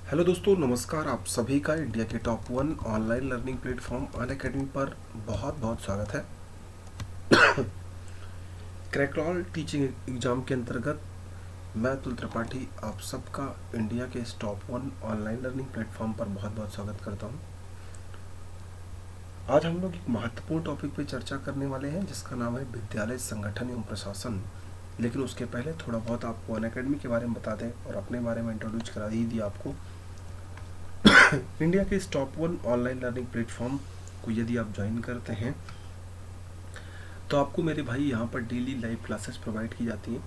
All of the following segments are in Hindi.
हेलो दोस्तों, नमस्कार। आप सभी का इंडिया के top 1 online learning platform Unacademy पर बहुत बहुत स्वागत है। क्रैकरॉल टीचिंग एग्जाम के अंतर्गत मैं अतुल त्रिपाठी आप सबका इंडिया के इस टॉप 1 ऑनलाइन लर्निंग प्लेटफॉर्म पर बहुत बहुत स्वागत करता हूं। आज हम लोग एक महत्वपूर्ण टॉपिक पे चर्चा करने वाले हैं जिसका नाम है विद्यालय संगठन एवं प्रशासन। लेकिन उसके पहले थोड़ा बहुत आपको अनअकैडमी के बारे में बता दें और अपने बारे में इंट्रोड्यूस करा ही दिया आपको। इंडिया के इस टॉप 1 ऑनलाइन लर्निंग प्लेटफॉर्म को यदि आप ज्वाइन करते हैं तो आपको मेरे भाई यहाँ पर डेली लाइव क्लासेस प्रोवाइड की जाती हैं।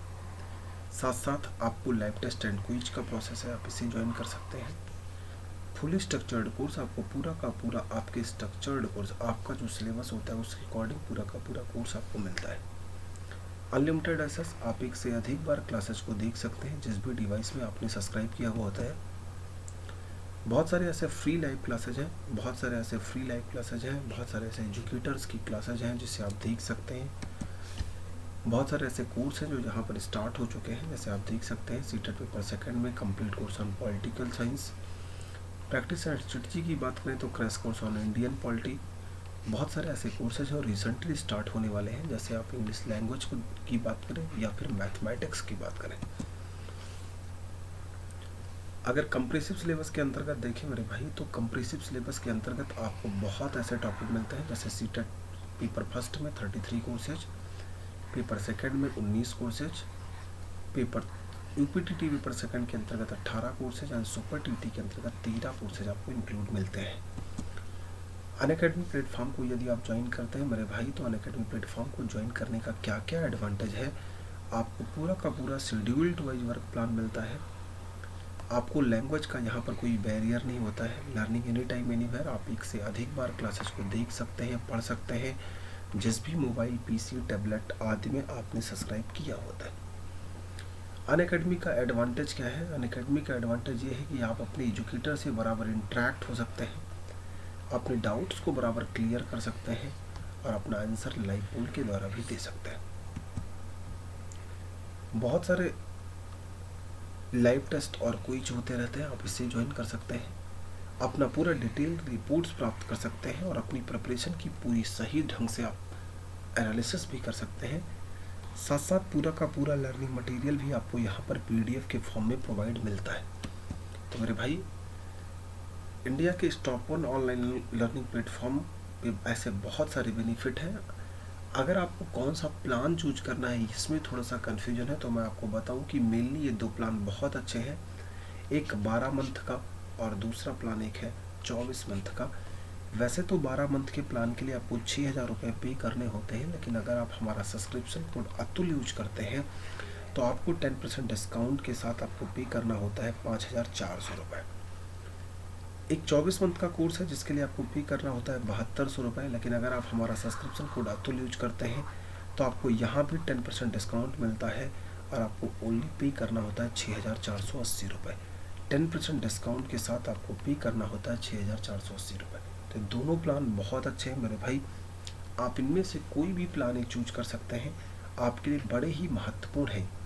साथ साथ आपको लाइव टेस्ट एंड क्विज का प्रोसेस है, आप इसे ज्वाइन कर सकते हैं। फुली स्ट्रक्चर्ड कोर्स, आपको पूरा का पूरा आपके स्ट्रक्चर्ड कोर्स, आपका जो सिलेबस होता है उसके अकॉर्डिंग पूरा का पूरा कोर्स आपको मिलता है। अनलिमिटेड एक्सेस, आप एक से अधिक बार क्लासेस को देख सकते हैं जिस भी डिवाइस में आपने सब्सक्राइब किया हुआ होता है। बहुत सारे ऐसे फ्री लाइव क्लासेज हैं, बहुत सारे ऐसे एजुकेटर्स की क्लासेज हैं जिसे आप देख सकते हैं। बहुत सारे ऐसे कोर्स हैं जो यहाँ पर स्टार्ट हो चुके हैं, जैसे आप देख सकते हैं सीटेट पेपर सेकंड में complete course on political science. Practice and strategy की बात करें तो crash course on Indian polity. बहुत सारे ऐसे कोर्सेज हैं और रिसेंटली स्टार्ट होने वाले हैं, जैसे आप इंग्लिश लैंग्वेज की बात करें या फिर मैथमेटिक्स की बात करें। अगर कंप्रेसिव सिलेबस के अंतर्गत देखें मेरे भाई, तो कंप्रेसिव सिलेबस के अंतर्गत आपको बहुत ऐसे टॉपिक मिलते हैं, जैसे सीटेट पेपर फर्स्ट में 33 कोर्सेज, पेपर सेकंड में 19 courses, paper UPTT paper second के अंतर्गत 18 कोर्सेज एंड सुपर टीटी के अंतर्गत 13 कोर्सेज आपको इंक्लूड मिलते हैं। अनअकैडमी प्लेटफॉर्म को यदि आप ज्वाइन करते हैं मेरे भाई, तो अनअकैडमी प्लेटफॉर्म को ज्वाइन करने का क्या क्या एडवांटेज है, आपको पूरा का पूरा शेड्यूल्ड वाइज वर्क प्लान मिलता है। आपको लैंग्वेज का यहाँ पर कोई बैरियर नहीं होता है। लर्निंग एनी टाइम एनीवेयर, आप एक से अधिक बार क्लासेस को देख सकते हैं, पढ़ सकते हैं, जिस भी मोबाइल, पीसी, टैबलेट आदि में आपने सब्सक्राइब किया होता है। अनअकैडमी का एडवांटेज क्या है? अनअकैडमी का एडवांटेज ये है कि आप अपने एजुकेटर से बराबर इंटरेक्ट हो सकते हैं, अपने डाउट्स को बराबर क्लियर कर सकते हैं और अपना आंसर लाइव पोल के द्वारा भी दे सकते हैं। बहुत सारे लाइव टेस्ट और क्विज होते रहते हैं, आप इसे ज्वाइन कर सकते हैं, अपना पूरा डिटेल रिपोर्ट्स प्राप्त कर सकते हैं और अपनी प्रिपरेशन की पूरी सही ढंग से आप एनालिसिस भी कर सकते हैं। साथ साथ पूरा का पूरा लर्निंग मटेरियल भी आपको यहाँ पर पीडीएफ के फॉर्म में प्रोवाइड मिलता है। तो मेरे भाई, इंडिया के इस टॉप 1 ऑनलाइन लर्निंग प्लेटफॉर्म पे ऐसे बहुत सारे बेनिफिट हैं। अगर आपको कौन सा प्लान चूज करना है, इसमें थोड़ा सा कन्फ्यूजन है, तो मैं आपको बताऊं कि मेनली ये 2 प्लान बहुत अच्छे हैं। एक 12 मंथ का और दूसरा प्लान एक है 24 मंथ का। वैसे तो 12 मंथ के प्लान के लिए आपको 6,000 रुपये पे करने होते हैं, लेकिन अगर आप हमारा सब्सक्रिप्शन कोड अतुल यूज करते हैं तो आपको 10% डिस्काउंट के साथ आपको पे करना होता है 5,400 रुपये। एक 24 मंथ का कोर्स है जिसके लिए आपको पे करना होता है 7200 रुपये, लेकिन अगर आप हमारा सब्सक्रिप्शन कोड अतुल यूज करते हैं तो आपको यहाँ भी 10% डिस्काउंट मिलता है और आपको ओनली पे करना होता है 6,480 रुपये। 10% डिस्काउंट के साथ आपको पे करना होता है 6,480 रुपये। तो दोनों प्लान बहुत अच्छे हैं मेरे भाई, आप इनमें से कोई भी प्लान एक चूज कर सकते हैं, आपके लिए बड़े ही महत्वपूर्ण है।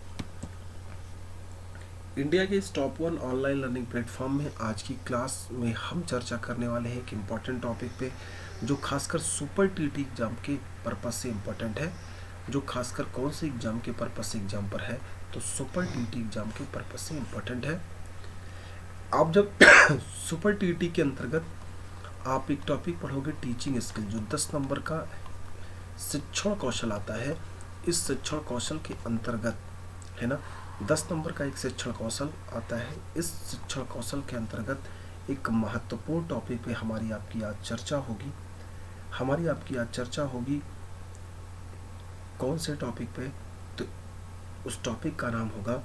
इंडिया के इस टॉप 1 ऑनलाइन लर्निंग प्लेटफॉर्म में आज की क्लास में हम चर्चा करने वाले हैं एक इम्पॉर्टेंट टॉपिक पे, जो खासकर सुपर टीटी एग्जाम के पर्पस से इम्पोर्टेंट है। जो खासकर कौन से एग्जाम के पर्पस से एग्जाम पर है, तो सुपर टीटी एग्जाम के पर्पस से इम्पोर्टेंट है। आप जब सुपर टीटी के अंतर्गत आप एक टॉपिक पढ़ोगे टीचिंग स्किल, जो 10 नंबर का शिक्षण कौशल आता है। इस शिक्षण कौशल के अंतर्गत है ना, 10 नंबर का एक शिक्षण कौशल आता है। इस शिक्षण कौशल के अंतर्गत एक महत्वपूर्ण टॉपिक पे हमारी आपकी आज चर्चा होगी। कौन से टॉपिक पे? तो उस टॉपिक का नाम होगा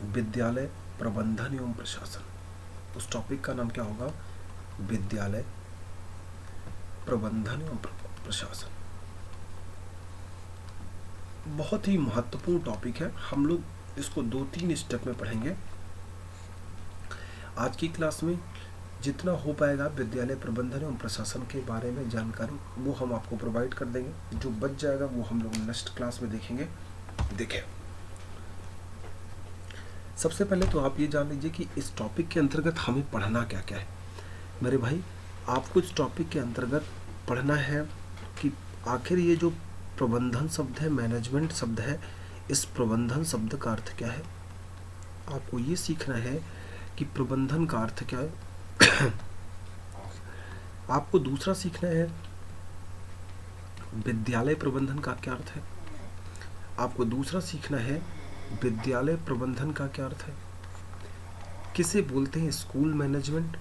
विद्यालय प्रबंधन एवं प्रशासन। उस टॉपिक का नाम क्या होगा? विद्यालय प्रबंधन एवं प्रशासन। बहुत ही महत्वपूर्ण टॉपिक है, हम लोग इसको 2-3 स्टेप में पढ़ेंगे। आज की क्लास में जितना हो पाएगा विद्यालय प्रबंधन एवं प्रशासन के बारे में जानकारी वो हम आपको प्रोवाइड कर देंगे। जो बच जाएगा वो हम लोग नेक्स्ट क्लास में देखेंगे। सबसे पहले तो आप ये जान लीजिए कि इस टॉपिक के अंतर्गत हमें पढ़ना क्या क्या है। मेरे भाई, आपको इस टॉपिक के अंतर्गत पढ़ना है कि आखिर ये जो प्रबंधन शब्द है, मैनेजमेंट शब्द है, इस प्रबंधन शब्द का अर्थ क्या है। आपको ये सीखना है कि प्रबंधन का अर्थ क्या है। आपको दूसरा सीखना है विद्यालय प्रबंधन का क्या अर्थ है। आपको दूसरा सीखना है विद्यालय प्रबंधन का क्या अर्थ है, किसे बोलते हैं स्कूल मैनेजमेंट।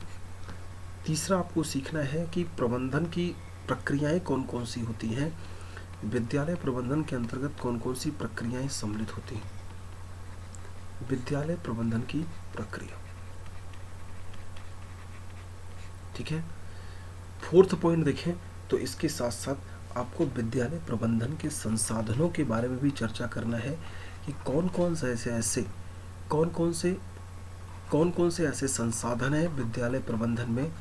तीसरा आपको सीखना है कि प्रबंधन की प्रक्रियाएं कौन कौन सी होती हैं, विद्यालय प्रबंधन के अंतर्गत कौन कौन सी प्रक्रियाएं सम्मिलित होती हैं। विद्यालय प्रबंधन की प्रक्रिया, ठीक है। फोर्थ पॉइंट देखें तो इसके साथ साथ आपको विद्यालय प्रबंधन के संसाधनों के बारे में भी चर्चा करना है कि कौन कौन से ऐसे संसाधन हैं विद्यालय प्रबंधन में।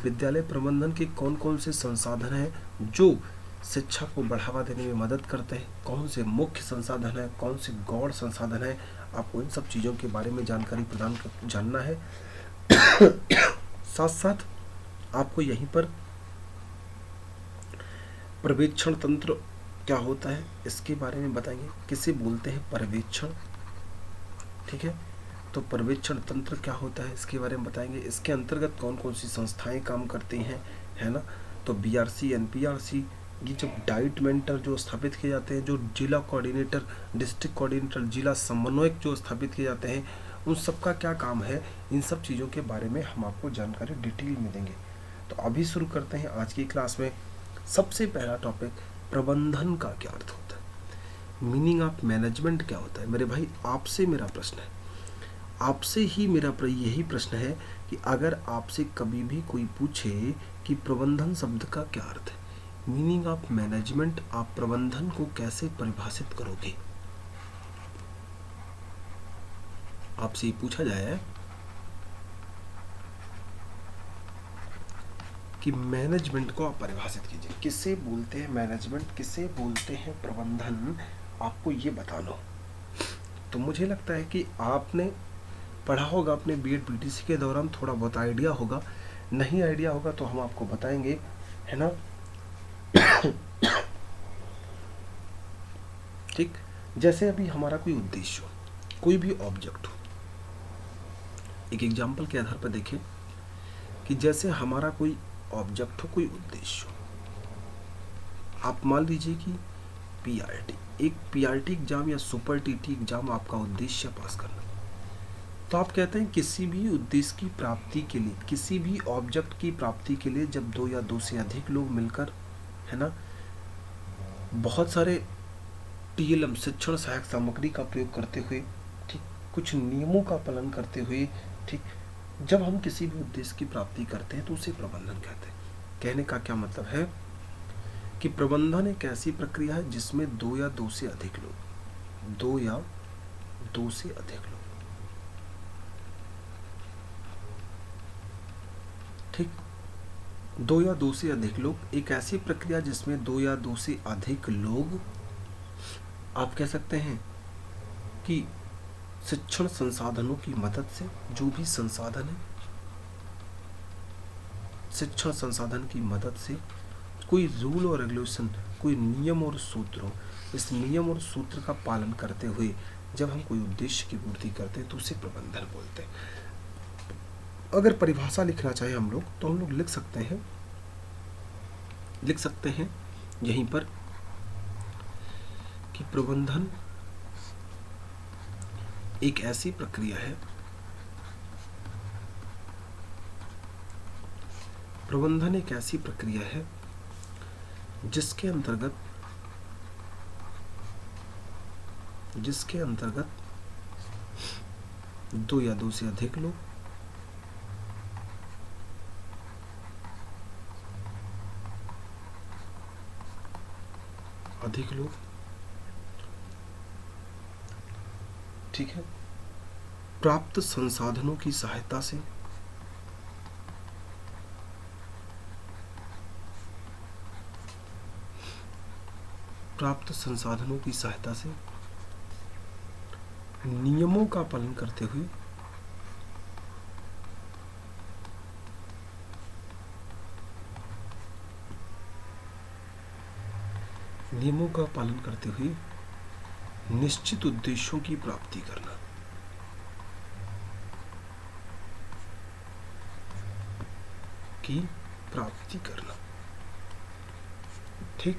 विद्यालय प्रबंधन के कौन कौन से संसाधन हैं जो शिक्षा को बढ़ावा देने में मदद करते हैं, कौन से मुख्य संसाधन हैं, कौन से गौण संसाधन हैं। आपको इन सब चीज़ों के बारे में जानकारी जानना है। साथ साथ आपको यहीं पर पर्यवेक्षण तंत्र क्या होता है इसके बारे में बताएंगे, किसे बोलते हैं पर्यवेक्षण, ठीक है। तो पर्यवेक्षण तंत्र क्या होता है इसके बारे में बताएंगे, इसके अंतर्गत कौन कौन सी संस्थाएं काम करती हैं, है ना। तो बीआरसी, एनपीआरसी, ये जब डाइट मेंटर जो स्थापित किए जाते हैं, जो जिला कोऑर्डिनेटर, डिस्ट्रिक्ट कोऑर्डिनेटर, जिला समन्वयक जो स्थापित किए जाते हैं, उन सब का क्या काम है, इन सब चीज़ों के बारे में हम आपको जानकारी डिटेल में देंगे। तो अभी शुरू करते हैं आज की क्लास में। सबसे पहला टॉपिक, प्रबंधन का क्या अर्थ होता है, मीनिंग ऑफ मैनेजमेंट क्या होता है। मेरे भाई, आपसे मेरा प्रश्न है, आपसे ही मेरा यही प्रश्न है कि अगर आपसे कभी भी कोई पूछे कि प्रबंधन शब्द का क्या अर्थ है, मीनिंग ऑफ मैनेजमेंट, आप प्रबंधन को कैसे परिभाषित करोगे। आपसे ये पूछा जाए कि मैनेजमेंट को आप परिभाषित कीजिए, किसे बोलते हैं मैनेजमेंट, किसे बोलते हैं प्रबंधन, आपको ये बताना हो। तो मुझे लगता है कि आपने पढ़ा होगा अपने बीएड बीटीसी के दौरान, थोड़ा बहुत आइडिया होगा। नहीं आइडिया होगा तो हम आपको बताएंगे, है ना। ठीक, जैसे अभी हमारा कोई उद्देश्य हो, कोई भी ऑब्जेक्ट हो, एक एग्जाम्पल के आधार पर देखें कि जैसे हमारा कोई ऑब्जेक्ट हो, कोई उद्देश्य हो। आप मान लीजिए कि पीआरटी, एक पीआरटी एग्जाम या सुपर टीटी एग्जाम आपका उद्देश्य पास करना। तो आप कहते हैं किसी भी उद्देश्य की प्राप्ति के लिए, किसी भी ऑब्जेक्ट की प्राप्ति के लिए जब दो या दो से अधिक लोग मिलकर, है ना, बहुत सारे टीएलएम, शिक्षण सहायक सामग्री का प्रयोग करते हुए, ठीक, कुछ नियमों का पालन करते हुए, ठीक, जब हम किसी भी उद्देश्य की प्राप्ति करते हैं तो उसे प्रबंधन कहते हैं। कहने का क्या मतलब है कि प्रबंधन एक ऐसी प्रक्रिया है जिसमें दो या दो से अधिक लोग, दो या दो से अधिक लोग, ठीक, दो या दो से अधिक लोग, एक ऐसी प्रक्रिया जिसमें दो या दो से अधिक लोग, आप कह सकते हैं कि शिक्षण संसाधनों की मदद से, जो भी संसाधन है, शिक्षण संसाधन की मदद से कोई रूल और रेगुलेशन, कोई नियम और सूत्र हो, इस नियम और सूत्र का पालन करते हुए जब हम कोई उद्देश्य की पूर्ति करते हैं तो उसे प्रबंधन बोलते हैं। अगर परिभाषा लिखना चाहे हम लोग तो हम लोग लिख सकते हैं यहीं पर कि प्रबंधन एक ऐसी प्रक्रिया है, प्रबंधन एक ऐसी प्रक्रिया है जिसके अंतर्गत दो या दो से अधिक लोग, ठीक है, प्राप्त संसाधनों की सहायता से नियमों का पालन करते हुए निश्चित उद्देश्यों की प्राप्ति करना। ठीक।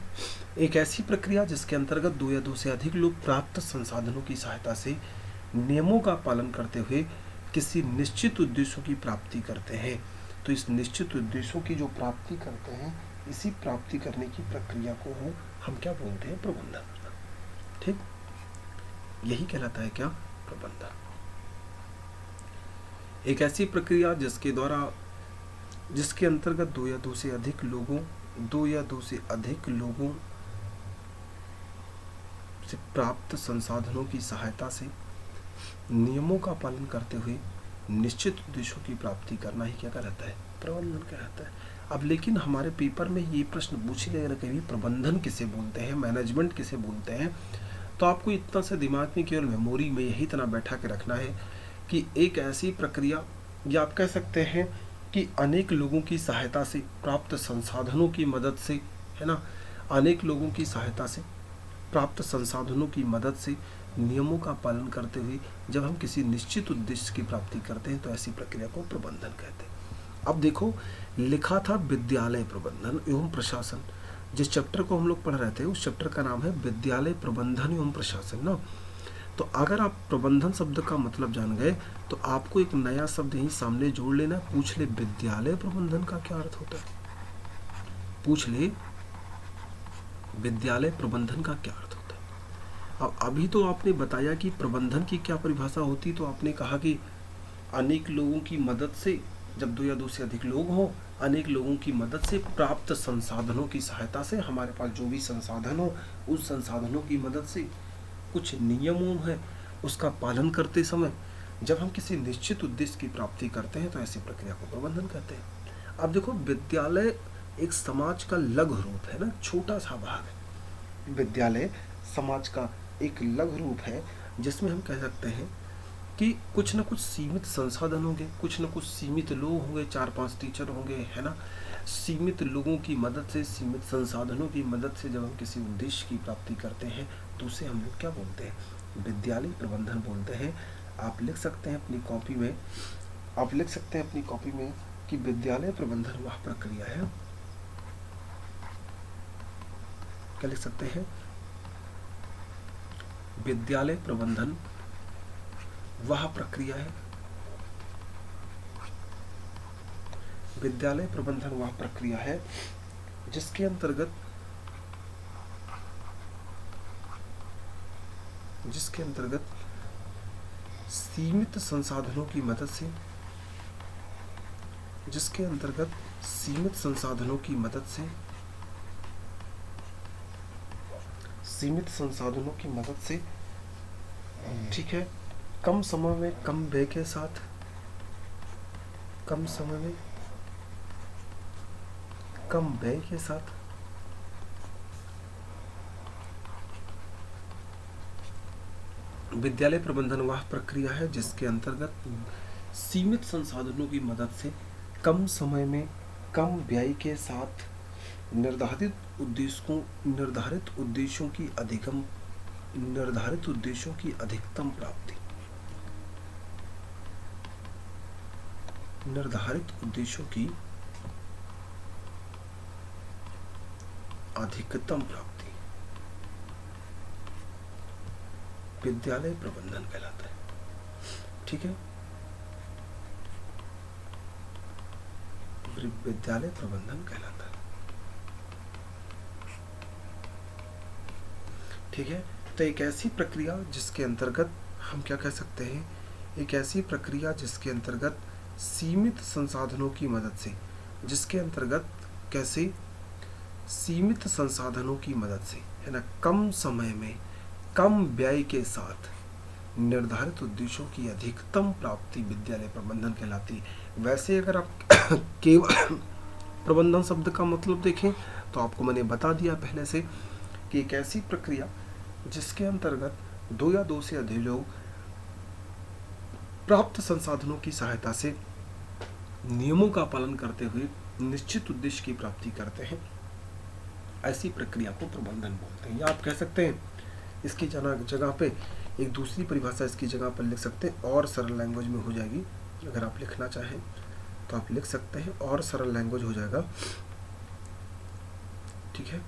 एक ऐसी प्रक्रिया जिसके अंतर्गत दो या दो से अधिक लोग प्राप्त संसाधनों की सहायता से नियमों का पालन करते हुए किसी निश्चित उद्देश्यों की प्राप्ति करते हैं। तो इस निश्चित उद्देश्यों की जो प्राप्ति करते हैं, इसी प्राप्ति करने की प्रक्रिया को हम क्या बोलते हैं? प्रबंधन। ठीक, यही कहलाता है क्या? प्रबंधन। एक ऐसी प्रक्रिया जिसके अंतर्गत दो या दो से अधिक लोगों से प्राप्त संसाधनों की सहायता से नियमों का पालन करते हुए निश्चित उद्देश्यों की प्राप्ति करना ही क्या कहलाता है? प्रबंधन कहलाता है। अब लेकिन हमारे पेपर में ये प्रश्न पूछ ही गया कि प्रबंधन किसे बोलते हैं, मैनेजमेंट किसे बोलते हैं। तो आपको इतना से दिमाग में केवल मेमोरी में यही तरह बैठा के रखना है कि एक ऐसी प्रक्रिया, या आप कह सकते हैं कि अनेक लोगों की सहायता से प्राप्त संसाधनों की मदद से, है ना, अनेक लोगों की सहायता से प्राप्त संसाधनों की मदद से नियमों का पालन करते हुए जब हम किसी निश्चित उद्देश्य की प्राप्ति करते हैं तो ऐसी प्रक्रिया को प्रबंधन कहते हैं। अब देखो, लिखा था विद्यालय प्रबंधन एवं प्रशासन। जिस चैप्टर को हम लोग पढ़ रहे थे उस चैप्टर का नाम है विद्यालय प्रबंधन एवं प्रशासन ना। तो अगर आप प्रबंधन शब्द का मतलब जान गए तो आपको एक नया शब्द यहीं सामने जोड़ लेना। पूछ ले विद्यालय प्रबंधन का क्या अर्थ होता है, पूछ ले विद्यालय प्रबंधन का क्या अर्थ होता है। अब अभी तो आपने बताया कि प्रबंधन की क्या परिभाषा होती, तो आपने कहा कि अनेक लोगों की मदद से, जब दो या दो से अधिक लोग हों, अनेक लोगों की मदद से प्राप्त संसाधनों की सहायता से हमारे पास जो भी संसाधन हो, उस संसाधनों की मदद से कुछ नियमों है उसका पालन करते समय जब हम किसी निश्चित उद्देश्य की प्राप्ति करते हैं तो ऐसी प्रक्रिया को प्रबंधन कहते हैं। अब देखो, विद्यालय एक समाज का लघु रूप है ना, छोटा सा भाग है। विद्यालय समाज का एक लघु रूप है जिसमें हम कह सकते हैं कि कुछ न कुछ सीमित संसाधन होंगे, कुछ न कुछ सीमित लोग होंगे, 4-5 टीचर होंगे, है ना। सीमित लोगों की मदद से, सीमित संसाधनों की मदद से जब हम किसी उद्देश्य की प्राप्ति करते हैं तो उसे हम लोग क्या बोलते हैं? विद्यालय प्रबंधन बोलते हैं। आप लिख सकते हैं अपनी कॉपी में कि विद्यालय प्रबंधन वह प्रक्रिया है। क्या लिख सकते हैं? विद्यालय प्रबंधन वह प्रक्रिया है। विद्यालय प्रबंधन वह प्रक्रिया है जिसके अंतर्गत सीमित संसाधनों की मदद से, ठीक है, कम समय में कम व्यय के साथ, विद्यालय प्रबंधन वह प्रक्रिया है जिसके अंतर्गत सीमित संसाधनों की मदद से कम समय में कम व्यय के साथ निर्धारित उद्देश्यों की अधिकतम प्राप्ति, विद्यालय प्रबंधन कहलाता है। ठीक है, विद्यालय प्रबंधन कहलाता है। ठीक है, तो एक ऐसी प्रक्रिया जिसके अंतर्गत हम क्या कह सकते हैं? एक ऐसी प्रक्रिया जिसके अंतर्गत सीमित संसाधनों की मदद से, सीमित संसाधनों की मदद से, है ना, कम समय में कम व्यय के साथ निर्धारित उद्देश्यों की अधिकतम प्राप्ति विद्यालय प्रबंधन कहलाती है। वैसे अगर आप केवल प्रबंधन शब्द का मतलब देखें तो आपको मैंने बता दिया पहले से कि एक ऐसी प्रक्रिया जिसके अंतर्गत दो या दो से अधिक लोग प्राप्त संसाधनों की सहायता से नियमों का पालन करते हुए निश्चित उद्देश्य की प्राप्ति करते हैं, ऐसी प्रक्रिया को प्रबंधन बोलते हैं। या आप कह सकते हैं इसकी जगह पे एक दूसरी परिभाषा इसकी जगह पर लिख सकते हैं, और सरल लैंग्वेज में हो जाएगी। अगर आप लिखना चाहें तो आप लिख सकते हैं, और सरल लैंग्वेज हो जाएगा। ठीक है,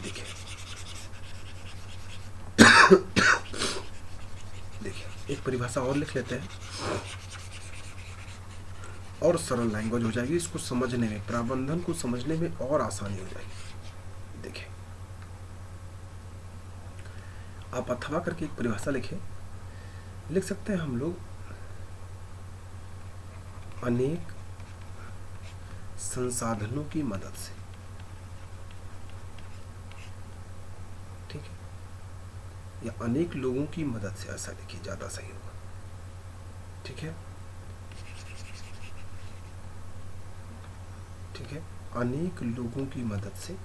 देखिए देखिए एक परिभाषा और लिख लेते हैं, और सरल लैंग्वेज हो जाएगी। इसको समझने में, प्रबंधन को समझने में और आसानी हो जाएगी। देखिए आप अथवा करके एक परिभाषा लिख सकते हैं हम लोग, अनेक संसाधनों की मदद से। ठीक है, या अनेक लोगों की मदद से, ऐसा लिखिए, ज्यादा सही होगा। ठीक है, ठीक है, अनेक लोगों की मदद से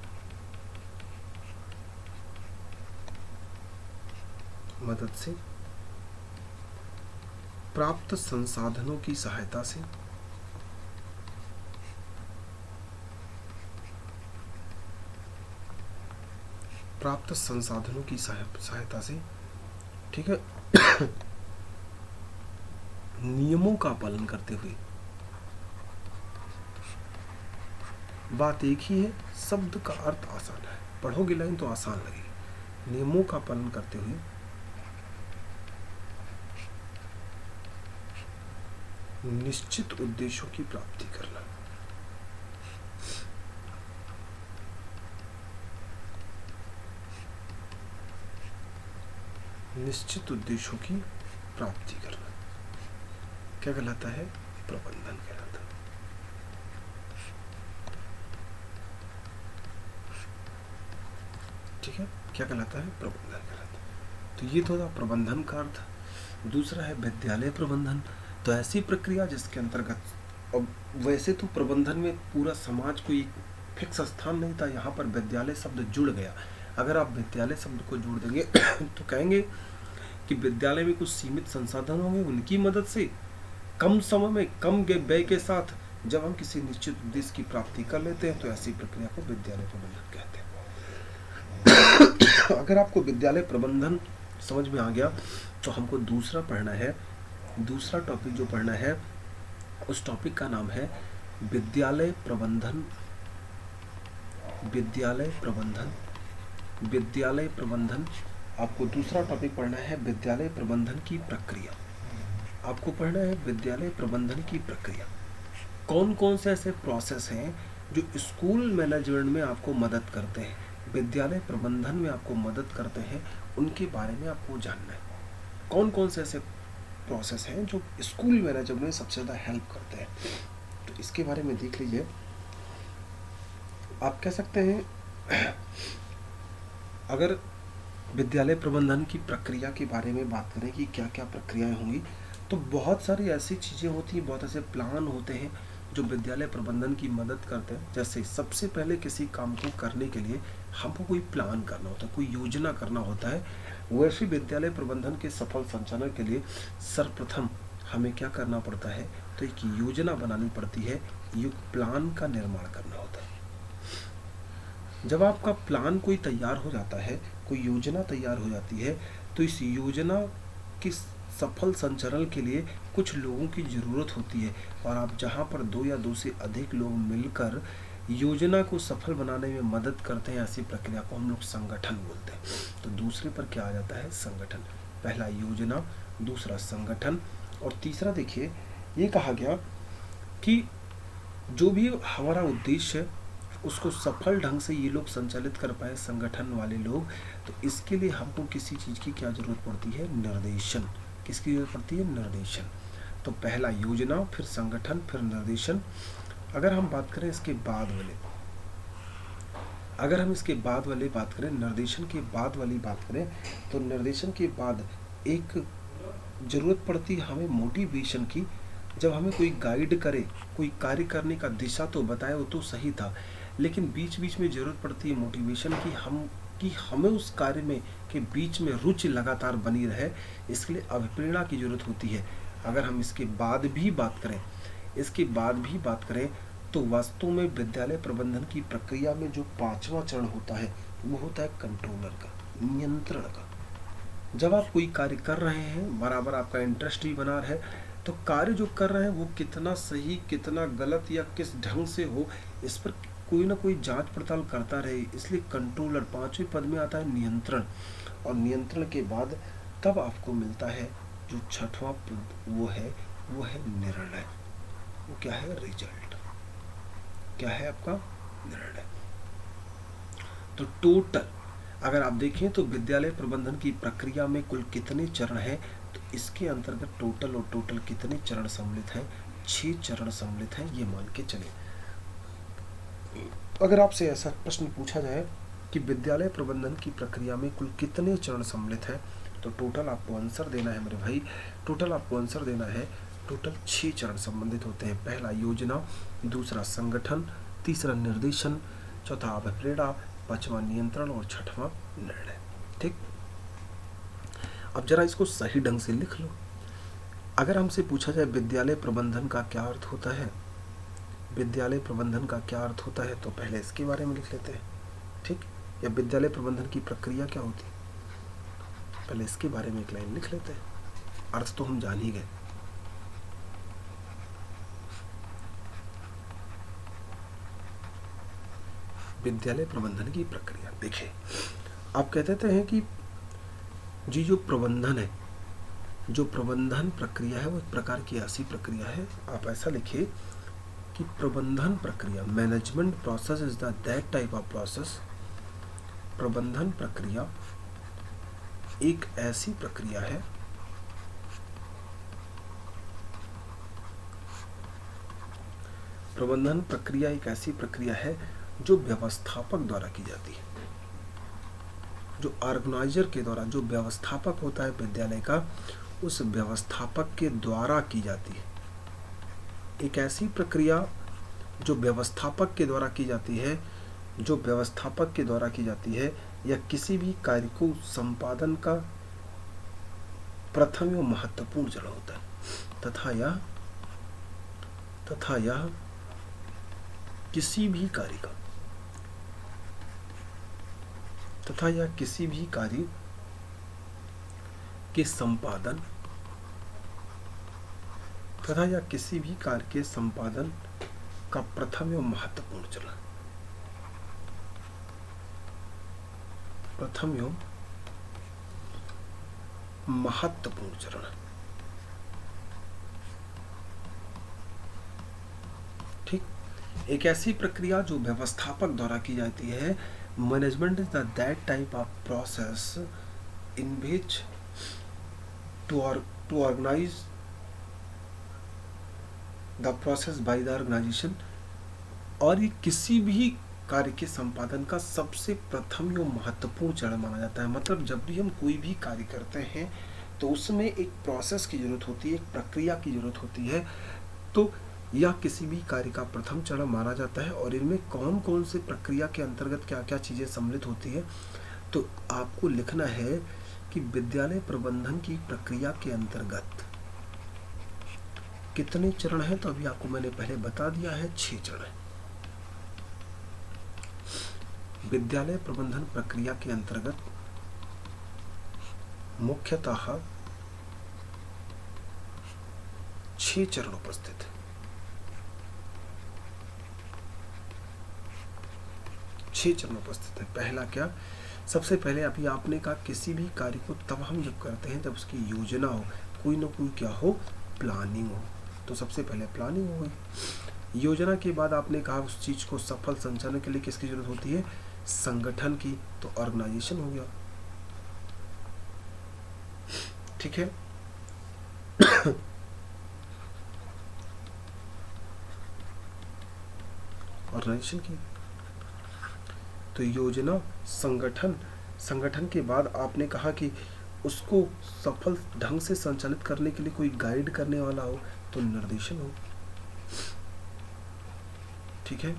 प्राप्त संसाधनों की सहायता से सहायता से, ठीक है, नियमों का पालन करते हुए, बात एक ही है, शब्द का अर्थ आसान है, पढ़ोगे लाइन तो आसान लगेगी। नियमों का पालन करते हुए निश्चित उद्देश्यों की प्राप्ति करना। निश्चित उद्देश्यों की प्राप्ति करना क्या कहलाता है? प्रबंधन कहलाता है। ठीक है, क्या कहलाता है? प्रबंधन कहलाता है। तो ये तो था प्रबंधन का अर्थ। दूसरा है विद्यालय प्रबंधन। तो ऐसी प्रक्रिया जिसके अंतर्गत, अब वैसे तो प्रबंधन में पूरा समाज कोई फिक्स स्थान नहीं था, यहाँ पर विद्यालय शब्द जुड़ गया। अगर आप विद्यालय शब्द को जोड़ देंगे तो कहेंगे कि विद्यालय में कुछ सीमित संसाधन होंगे, उनकी मदद से कम समय में कम व्यय के साथ जब हम किसी निश्चित उद्देश्य की प्राप्ति कर लेते हैं तो ऐसी प्रक्रिया को विद्यालय प्रबंधन कहते हैं। अगर आपको विद्यालय प्रबंधन समझ में आ गया तो हमको दूसरा पढ़ना है, दूसरा टॉपिक जो पढ़ना है उस टॉपिक का नाम है विद्यालय प्रबंधन। विद्यालय प्रबंधन, विद्यालय प्रबंधन। आपको दूसरा टॉपिक पढ़ना है विद्यालय प्रबंधन की प्रक्रिया। आपको पढ़ना है विद्यालय प्रबंधन की प्रक्रिया। कौन कौन से ऐसे प्रोसेस हैं जो स्कूल मैनेजमेंट में आपको मदद करते हैं, विद्यालय प्रबंधन में आपको मदद करते हैं, उनके बारे में आपको जानना है। कौन कौन से ऐसे प्रोसेस हैं जो स्कूल मैनेजमेंट में सबसे ज़्यादा हेल्प करते हैं, तो इसके बारे में देख लीजिए। आप कह सकते हैं अगर विद्यालय प्रबंधन की प्रक्रिया के बारे में बात करें कि क्या क्या प्रक्रियाएं होंगी, तो बहुत सारी ऐसी चीज़ें होती हैं, बहुत ऐसे प्लान होते हैं जो विद्यालय प्रबंधन की मदद करते हैं। जैसे सबसे पहले किसी काम को करने के लिए हमको कोई प्लान करना होता है, कोई योजना करना होता है। वैसे विद्यालय प्रबंधन के सफल संचालन के लिए सर्वप्रथम हमें क्या करना पड़ता है, तो एक योजना बनानी पड़ती है, एक प्लान का निर्माण करना होता है। जब आपका प्लान कोई तैयार हो जाता है, कोई योजना तैयार हो जाती है, तो इस योजना की सफल संचालन के लिए कुछ लोगों की ज़रूरत होती है। और आप जहाँ पर 2 या 2 से अधिक लोग मिलकर योजना को सफल बनाने में मदद करते हैं, ऐसी प्रक्रिया को हम लोग संगठन बोलते हैं। तो दूसरे पर क्या आ जाता है? संगठन। पहला योजना, दूसरा संगठन, और तीसरा देखिए ये कहा गया कि जो भी हमारा उद्देश्य है उसको सफल ढंग से ये लोग संचालित कर पाए, संगठन वाले लोग, तो इसके लिए हमको किसी चीज़ की क्या जरूरत पड़ती है? निर्देशन। किसकी जरूरत पड़ती है? निर्देशन। तो पहला योजना, फिर संगठन, फिर निर्देशन। अगर हम बात करें इसके बाद वाले, अगर हम इसके बाद वाले बात करें, निर्देशन के बाद वाली बात करें, तो निर्देशन के बाद एक जरूरत पड़ती है हमें मोटिवेशन की। जब हमें कोई गाइड करे, कोई कार्य करने का दिशा तो बताए, वो तो सही था, लेकिन बीच बीच में ज़रूरत पड़ती है मोटिवेशन की। हम कि हमें उस कार्य में के बीच में रुचि लगातार बनी रहे, इसके लिए अभिप्रेरणा की जरूरत होती है। अगर हम इसके बाद भी बात करें तो वास्तव में विद्यालय प्रबंधन की प्रक्रिया में जो पांचवा चरण होता है वो होता है कंट्रोलर का, नियंत्रण का। जब आप कोई कार्य कर रहे हैं, बराबर आपका इंटरेस्ट भी बना रहे, तो कार्य जो कर रहे हैं वो कितना सही, कितना गलत या किस ढंग से हो, इस पर कोई ना कोई जांच पड़ताल करता रहे। इसलिए कंट्रोलर पांचवें पद में आता है नियंत्रण, और नियंत्रण के बाद तब आपको मिलता है जो छठवां पद, वो है निर्णय। वो क्या है? रिजल्ट। क्या है आपका? निर्णय। तो टोटल अगर आप देखें तो विद्यालय प्रबंधन की प्रक्रिया में कुल कितने चरण हैं, तो इसके अंतर्गत टोटल कितने चरण सम्मिलित हैं? 6 चरण सम्मिलित हैं, ये मान के चले। अगर आपसे ऐसा प्रश्न पूछा जाए कि विद्यालय प्रबंधन की प्रक्रिया में कुल कितने चरण सम्मिलित हैं, तो टोटल आपको आंसर देना है मेरे भाई, टोटल 6 चरण संबंधित होते हैं। पहला योजना, दूसरा संगठन, तीसरा निर्देशन, चौथा अभिप्रेरणा, पांचवा नियंत्रण और छठवां निर्णय। ठीक, अब जरा इसको सही ढंग से लिख लो। अगर हमसे पूछा जाए विद्यालय प्रबंधन का क्या अर्थ होता है, तो पहले इसके बारे में लिख लेते हैं। ठीक, या विद्यालय प्रबंधन की प्रक्रिया क्या होती है, पहले इसके बारे में एक लाइन लिख लेते हैं। अर्थ तो हम जान ही गए। विद्यालय प्रबंधन की प्रक्रिया देखिए, आप कहते हैं कि जी जो प्रबंधन प्रक्रिया है वो एक प्रकार की ऐसी प्रक्रिया है, आप ऐसा लिखिए कि प्रबंधन प्रक्रिया, management process is that type of process. प्रबंधन प्रक्रिया एक ऐसी प्रक्रिया है जो व्यवस्थापक द्वारा की जाती है, जो ऑर्गेनाइजर के द्वारा, जो व्यवस्थापक होता है विद्यालय का, उस व्यवस्थापक के द्वारा की जाती है। एक ऐसी प्रक्रिया जो व्यवस्थापक के द्वारा की जाती है, या किसी भी कार्य को संपादन का प्रथम एवं महत्वपूर्ण चरण होता है, तथा यह किसी भी कार्य के संपादन का प्रथम एवं महत्वपूर्ण चरण। ठीक, एक ऐसी प्रक्रिया जो व्यवस्थापक द्वारा की जाती है। Management is that type of process in which to organise the process by the organisation, और ये किसी भी कार्य के संपादन का सबसे प्रथम एवं महत्वपूर्ण चरण माना जाता है। मतलब जब भी हम कोई भी कार्य करते हैं तो उसमें एक प्रोसेस की जरूरत होती है, एक प्रक्रिया की जरूरत होती है, तो यह किसी भी कार्य का प्रथम चरण माना जाता है। और इनमें कौन कौन से प्रक्रिया के अंतर्गत क्या क्या चीजें सम्मिलित होती है, तो आपको लिखना है कि विद्यालय प्रबंधन की प्रक्रिया के अंतर्गत कितने चरण हैं, तो अभी आपको मैंने पहले बता दिया है 6 चरण है। विद्यालय प्रबंधन प्रक्रिया के अंतर्गत मुख्यतः 6 चरण उपस्थित है। 6 चरण उपस्थित है। पहला क्या, सबसे पहले अभी आपने कहा किसी भी कार्य को तब हम जब करते हैं जब उसकी योजना हो, कोई ना कोई क्या हो, प्लानिंग हो। तो सबसे पहले प्लानिंग हो गई। योजना के बाद आपने कहा उस चीज को सफल संचालन के लिए किसकी जरूरत होती है, संगठन की, तो ऑर्गेनाइजेशन हो गया। ठीक है। ऑर्गेनाइजेशन की, तो योजना, संगठन के बाद आपने कहा कि उसको सफल ढंग से संचालित करने के लिए कोई गाइड करने वाला हो, तो निर्देशन हो। ठीक है,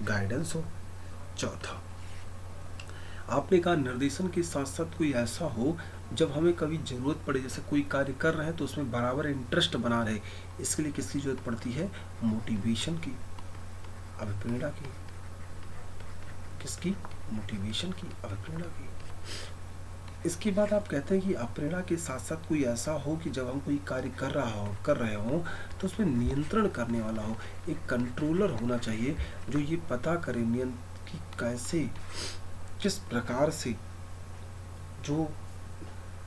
गाइडेंस हो। चौथा, आपने कहा निर्देशन के साथ साथ कोई ऐसा हो जब हमें कभी जरूरत पड़े, जैसे कोई कार्य कर रहे हैं तो उसमें बराबर इंटरेस्ट बना रहे, इसके लिए किसकी जरूरत पड़ती है? मोटिवेशन की, अभिप्रेरणा की। किसकी? मोटिवेशन की, अभिप्रेरणा की। इसके बाद आप कहते हैं कि अप्रेरणा के साथ साथ कोई ऐसा हो कि जब हम कोई कार्य कर रहे हो तो उसमें नियंत्रण करने वाला हो, एक कंट्रोलर होना चाहिए जो ये पता करे कि कैसे, किस प्रकार से जो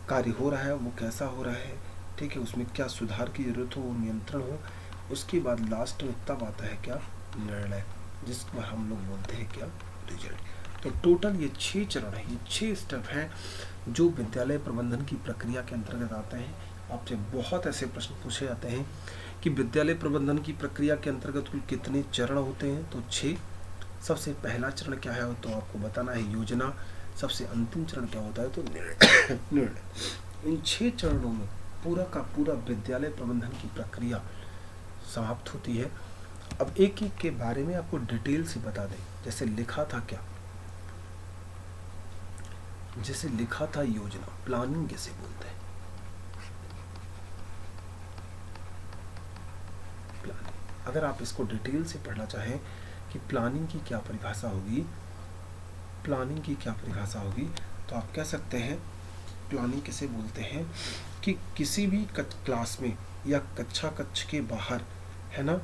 कार्य हो रहा है वो कैसा हो रहा है, ठीक है, उसमें क्या सुधार की जरूरत हो, वो नियंत्रण हो। उसके बाद लास्ट में तब आता है क्या? निर्णय, जिसको हम लोग बोलते हैं क्या? रिजल्ट। तो टोटल ये 6 चरण है, ये 6 स्टेप हैं जो विद्यालय प्रबंधन की प्रक्रिया के अंतर्गत आते हैं। आपसे बहुत ऐसे प्रश्न पूछे जाते हैं कि विद्यालय प्रबंधन की प्रक्रिया के अंतर्गत कुल कितने चरण होते हैं? तो 6। सबसे पहला चरण क्या है तो आपको बताना है योजना। सबसे अंतिम चरण क्या होता है? तो निर्णय। इन 6 चरणों में पूरा का पूरा विद्यालय प्रबंधन की प्रक्रिया समाप्त होती है। अब एक एक के बारे में आपको डिटेल से बता दें। जैसे लिखा था क्या? जैसे लिखा था योजना, प्लानिंग किसे बोलते हैं? प्लानिंग। अगर आप इसको डिटेल से पढ़ना चाहें कि प्लानिंग की क्या परिभाषा होगी, प्लानिंग की क्या परिभाषा होगी, तो आप कह सकते हैं प्लानिंग किसे बोलते हैं कि किसी भी क्लास में या कक्ष के बाहर, है ना,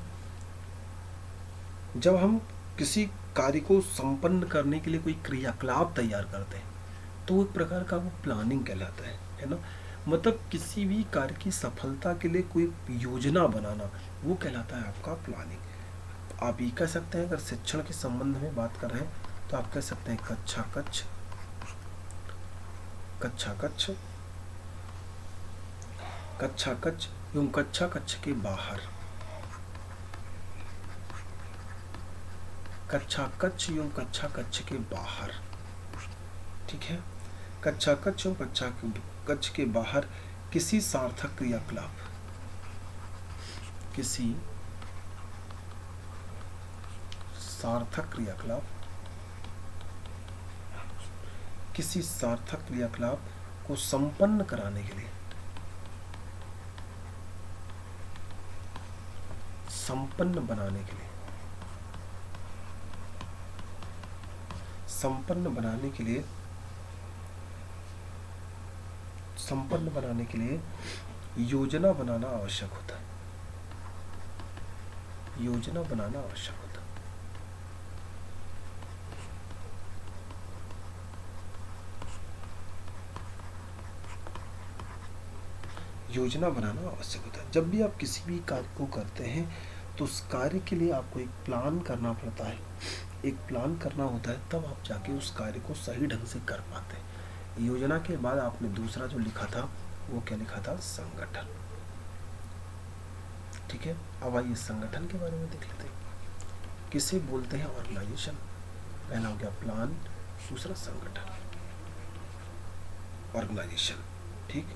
जब हम किसी कार्य को संपन्न करने के लिए कोई क्रियाकलाप तैयार करते हैं तो एक प्रकार का वो प्लानिंग कहलाता है ना। मतलब किसी भी कार्य की सफलता के लिए कोई योजना बनाना, वो कहलाता है आपका प्लानिंग। आप ये कह सकते हैं, अगर शिक्षण के संबंध में बात कर रहे हैं तो आप कह सकते हैं कक्षा कक्ष एवं कक्ष के बाहर, कक्ष एवं कक्ष के बाहर, ठीक है, कक्षा कक्ष के बाहर किसी सार्थक क्रियाकलाप, किसी सार्थक क्रियाकलाप को संपन्न कराने के लिए, संपन्न बनाने के लिए योजना बनाना आवश्यक होता है। योजना बनाना आवश्यक होता है। योजना बनाना आवश्यक होता है। जब भी आप किसी भी कार्य को करते हैं तो उस कार्य के लिए आपको एक प्लान करना पड़ता है, एक प्लान करना होता है, तब आप जाके उस कार्य को सही ढंग से कर पाते हैं। योजना के बाद आपने दूसरा जो लिखा था वो क्या लिखा था? संगठन। ठीक है, अब आइए संगठन के बारे में देख लेते हैं। किसे बोलते हैं? ऑर्गेनाइजेशन। पहला हो गया प्लान, दूसरा संगठन, ऑर्गेनाइजेशन। ठीक,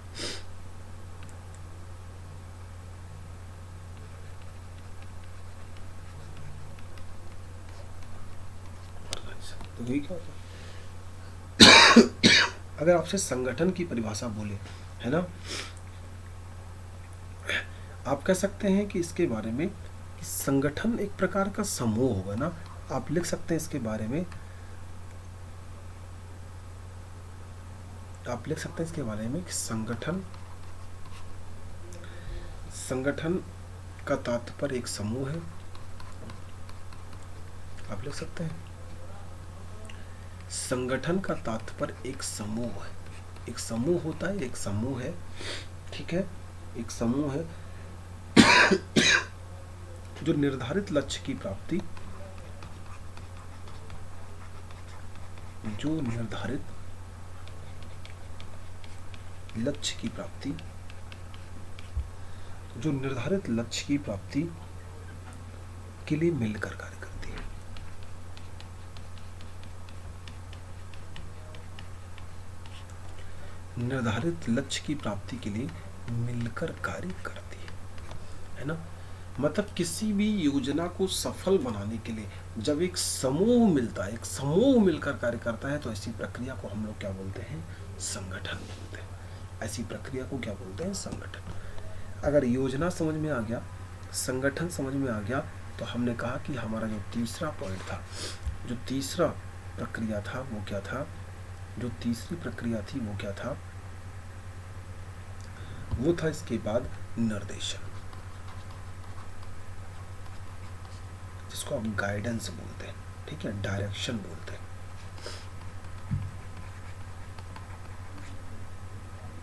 तो यही क्या होता है? अगर आपसे संगठन की परिभाषा बोले, है ना, आप कह सकते हैं कि इसके बारे में कि संगठन एक प्रकार का समूह होगा ना। आप लिख सकते हैं इसके बारे में, आप लिख सकते हैं इसके बारे में कि संगठन का तात्पर्य एक समूह है। आप लिख सकते हैं संगठन का तात्पर्य एक समूह है। एक समूह होता है, एक समूह है, ठीक है, एक समूह है जो निर्धारित लक्ष्य की प्राप्ति, जो निर्धारित लक्ष्य की प्राप्ति के लिए मिलकर कार्य करती है। निर्धारित लक्ष्य की प्राप्ति के लिए मिलकर कार्य करती है ना। मतलब किसी भी योजना को सफल बनाने के लिए जब एक समूह मिलता है, एक समूह मिलकर कार्य करता है, तो ऐसी प्रक्रिया को हम लोग क्या बोलते हैं? संगठन बोलते हैं। ऐसी प्रक्रिया को क्या बोलते हैं? संगठन। अगर योजना समझ में आ गया, संगठन समझ में आ गया, तो हमने कहा कि हमारा जो तीसरा पॉइंट था, जो तीसरा प्रक्रिया था वो क्या था? जो तीसरी प्रक्रिया थी वो क्या था? वो था इसके बाद निर्देशन, जिसको आप गाइडेंस बोलते हैं, ठीक है, डायरेक्शन बोलते हैं,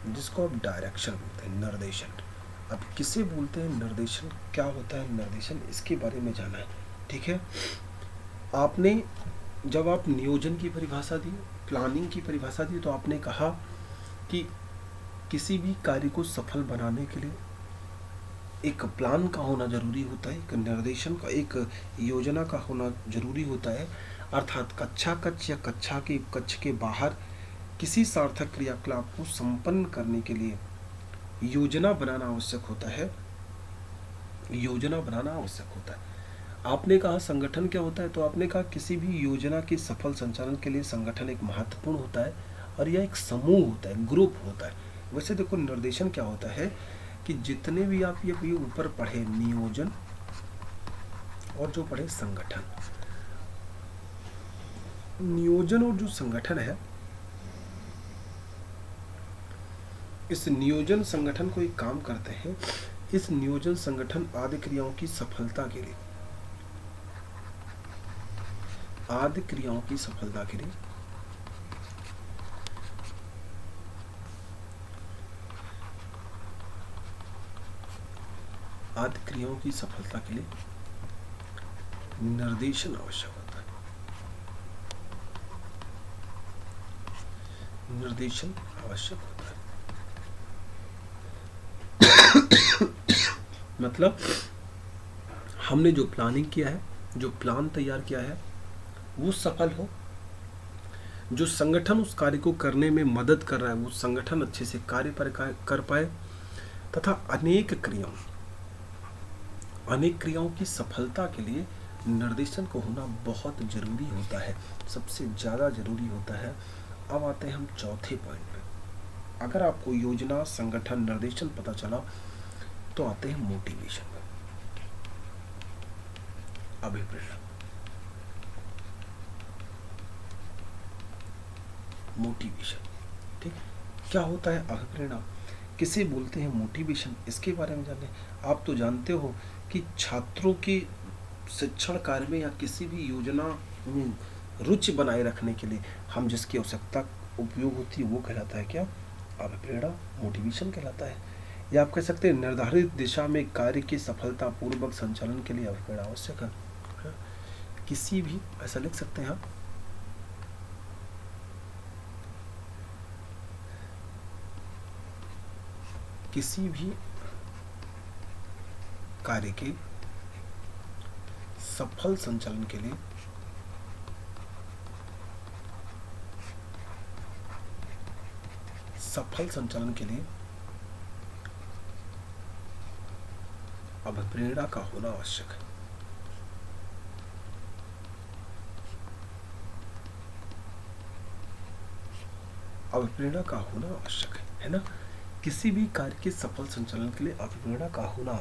जिसको आप डायरेक्शन बोलते हैं, निर्देशन। अब किसे बोलते हैं निर्देशन? क्या होता है निर्देशन, इसके बारे में जाना है, ठीक है। आपने जब आप नियोजन की परिभाषा दी, प्लानिंग की परिभाषा दी, तो आपने कहा कि किसी भी कार्य को सफल बनाने के लिए एक प्लान का होना जरूरी होता है, एक निर्देशन का, एक योजना का होना जरूरी होता है। अर्थात कक्षा कक्ष या कक्षा के कक्ष के बाहर किसी सार्थक क्रियाकलाप को संपन्न करने के लिए योजना बनाना आवश्यक होता है, योजना बनाना आवश्यक होता है। आपने कहा संगठन क्या होता है, तो आपने कहा किसी भी योजना के सफल संचालन के लिए संगठन एक महत्वपूर्ण होता है, और यह एक समूह होता है, ग्रुप होता है। वैसे देखो निर्देशन क्या होता है कि जितने भी आप ये ऊपर पढ़े, नियोजन और जो पढ़े संगठन, नियोजन और जो संगठन है, इस नियोजन संगठन को एक काम करते हैं, इस नियोजन संगठन आदि क्रियाओं की सफलता के लिए, आदि क्रियाओं की सफलता के लिए आदि क्रियाओं की सफलता के लिए निर्देशन आवश्यक होता है, निर्देशन आवश्यक होता है। मतलब हमने जो प्लानिंग किया है, जो प्लान तैयार किया है, वो सफल हो, जो संगठन उस कार्य को करने में मदद कर रहा है वो संगठन अच्छे से कार्य पर कर पाए, तथा अनेक क्रियाओं की सफलता के लिए निर्देशन को होना बहुत जरूरी होता है, सबसे ज़्यादा जरूरी होता है। अब आते हैं हम चौथे पॉइंट पे। अगर आपको योजना, संगठन, निर्देशन पता चला, तो आते हैं मोटिवेशन में, अभिप्रेरणा। मोटिवेशन, ठीक, क्या होता है अभिप्रेरणा, किसे बोलते हैं मोटिवेशन, इसके बारे में जाने। आप तो जानते हो कि छात्रों की शिक्षण कार्य में या किसी भी योजना में रुचि बनाए रखने के लिए हम जिसकी आवश्यकता उपयोग होती है वो कहलाता है क्या? अभिप्रेरणा, मोटिवेशन कहलाता है। या आप कह सकते हैं निर्धारित दिशा में कार्य की सफलता पूर्वक संचालन के लिए अभिप्रेरणा आवश्यक है। किसी भी, ऐसा लिख सकते हैं आप, किसी भी कार्य के सफल संचालन के लिए अभिप्रेरणा का होना आवश्यक है। अभिप्रेरणा का होना आवश्यक है ना। किसी भी कार्य के सफल संचालन के लिए अभिप्रेरणा का होना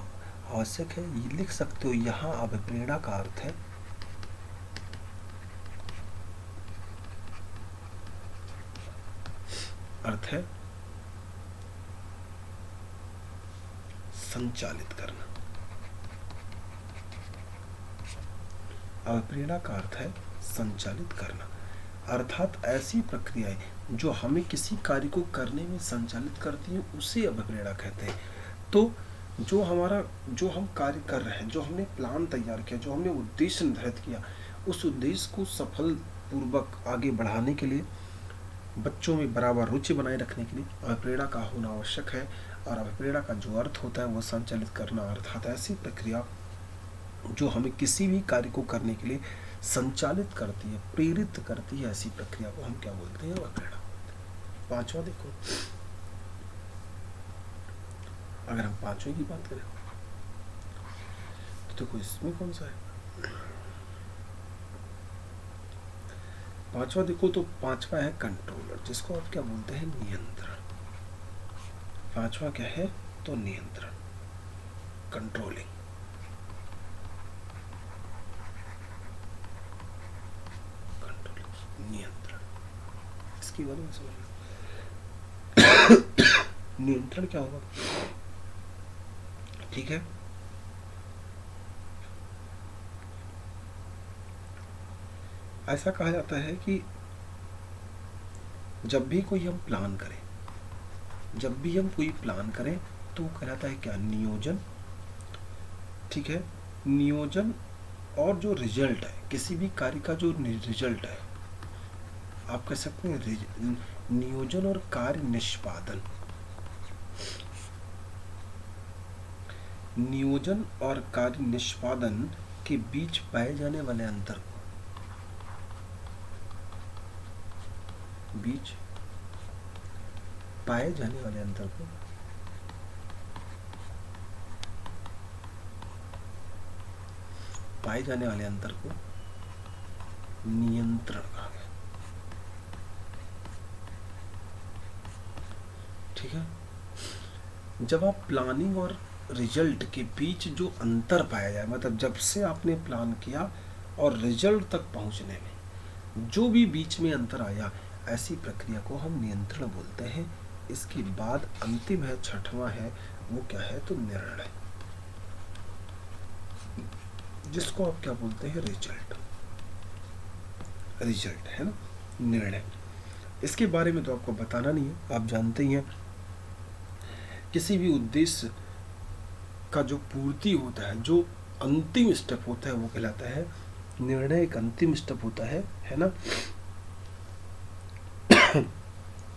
आवश्यक है। ये लिख सकते हो, यहाँ अभिप्रेरणा का अर्थ है संचालित करना। अभिप्रेरणा का अर्थ है संचालित करना, अर्थात ऐसी प्रक्रियाएं जो हमें किसी कार्य को करने में संचालित करती हैं उसे अभिप्रेरणा कहते हैं। तो जो हम कार्य कर रहे हैं, जो हमने प्लान तैयार किया, जो हमने उद्देश्य निर्धारित किया, उस उद्देश्य को सफल पूर्वक आगे बढ़ाने के लिए, बच्चों में बराबर रुचि बनाए रखने के लिए अभिप्रेरणा का होना आवश्यक है। और अभिप्रेरणा का जो अर्थ होता है वो संचालित करना, अर्थात ऐसी प्रक्रिया जो हमें किसी भी कार्य को करने के लिए संचालित करती है, प्रेरित करती है, ऐसी प्रक्रिया को हम क्या बोलते हैं? अभिप्रेरणा। पांचवा देखो, अगर हम पांचवें की बात करें, देखो इसमें कौन सा है, पांचवा देखो तो पांचवा है कंट्रोलर, जिसको आप क्या बोलते हैं, नियंत्रण। पांचवा क्या है, तो नियंत्रण, कंट्रोलिंग। कंट्रोलिंग, नियंत्रण, इसकी बारे में समझ। नियंत्रण क्या होगा, ठीक है। ऐसा कहा जाता है कि जब भी कोई हम प्लान करें, जब भी हम कोई प्लान करें तो वो कहलाता है क्या, नियोजन, ठीक है। नियोजन और जो रिजल्ट है, किसी भी कार्य का जो रिजल्ट है, आप कह सकते हैं नियोजन और कार्य निष्पादन। नियोजन और कार्य निष्पादन के बीच पाए जाने वाले अंतर को, बीच पाए जाने वाले अंतर को पाए जाने वाले अंतर को नियंत्रण कहा गया, ठीक है। जब आप प्लानिंग और रिजल्ट के बीच जो अंतर पाया जाए, मतलब जब से आपने प्लान किया और रिजल्ट तक पहुंचने में जो भी बीच में अंतर आया, ऐसी प्रक्रिया को हम नियंत्रण बोलते हैं। इसके बाद अंतिम है, छठवां है, वो क्या है, तो निर्णय, जिसको आप क्या बोलते हैं, रिजल्ट। रिजल्ट है ना, निर्णय। इसके बारे में तो आपको बताना नहीं है, आप जानते ही हैं। किसी भी उद्देश्य का जो पूर्ति होता है, जो अंतिम स्टेप होता है, वो कहलाता है निर्णय। एक अंतिम स्टेप होता है ना,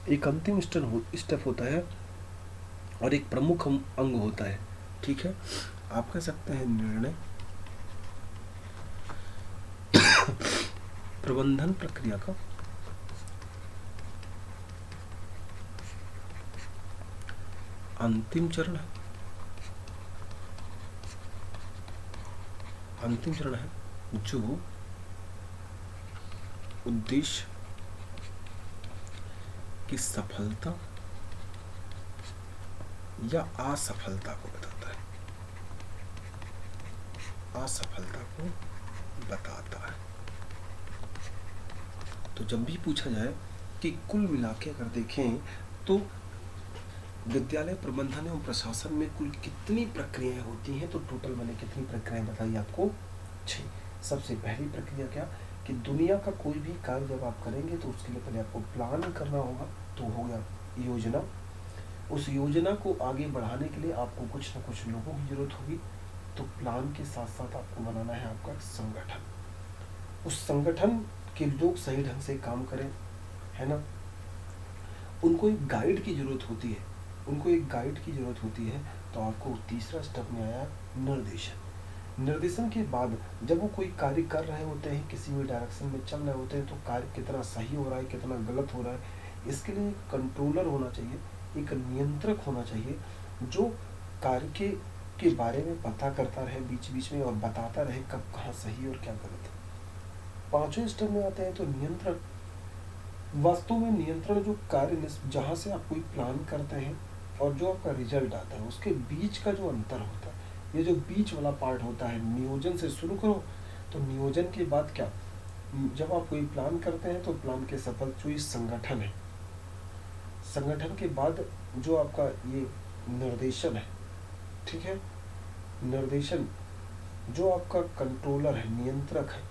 एक अंतिम स्टेप होता है और एक प्रमुख अंग होता है, ठीक है। आप कह सकते हैं निर्णय प्रबंधन प्रक्रिया का अंतिम चरण है। अंतिम चरण है जो उद्देश्य की सफलता या असफलता को बताता है, असफलता को बताता है। तो जब भी पूछा जाए कि कुल मिला के अगर देखें तो विद्यालय प्रबंधन एवं प्रशासन में कुल कितनी प्रक्रियाएं होती हैं, तो टोटल मैंने कितनी प्रक्रियाएं बताई आपको, 6। सबसे पहली प्रक्रिया क्या कि दुनिया का कोई भी कार्य जब आप करेंगे तो उसके लिए पहले आपको प्लान करना होगा, तो हो गया योजना। उस योजना को आगे बढ़ाने के लिए आपको कुछ ना कुछ लोगों की जरूरत होगी, तो प्लान के साथ साथ आपको बनाना है आपका संगठन। उस संगठन के लोग सही ढंग से काम करें, है ना। उनको एक गाइड की जरूरत होती है, उनको एक गाइड की जरूरत होती है। तो आपको तीसरा स्टेप में आया निर्देशन। निर्देशन के बाद जब वो कोई कार्य कर रहे होते हैं, किसी भी डायरेक्शन में चल रहे होते हैं, तो कार्य कितना सही हो रहा है, कितना गलत हो रहा है, इसके लिए एक कंट्रोलर होना चाहिए, एक नियंत्रक होना चाहिए, जो कार्य के बारे में पता करता रहे बीच बीच में और बताता रहे कब कहाँ सही और क्या गलत है। पांचवें स्टेप में आते हैं तो नियंत्रण। वास्तव में नियंत्रण जो कार्य जहाँ से आप कोई प्लान करते हैं और जो आपका रिजल्ट आता है, उसके बीच का जो अंतर होता है, ये जो बीच वाला पार्ट होता है, नियोजन से शुरू करो तो नियोजन के बाद क्या, जब आप कोई प्लान करते हैं तो प्लान के सफल जो संगठन है, संगठन के बाद जो आपका ये निर्देशन है, ठीक है, निर्देशन जो आपका कंट्रोलर है, नियंत्रक है,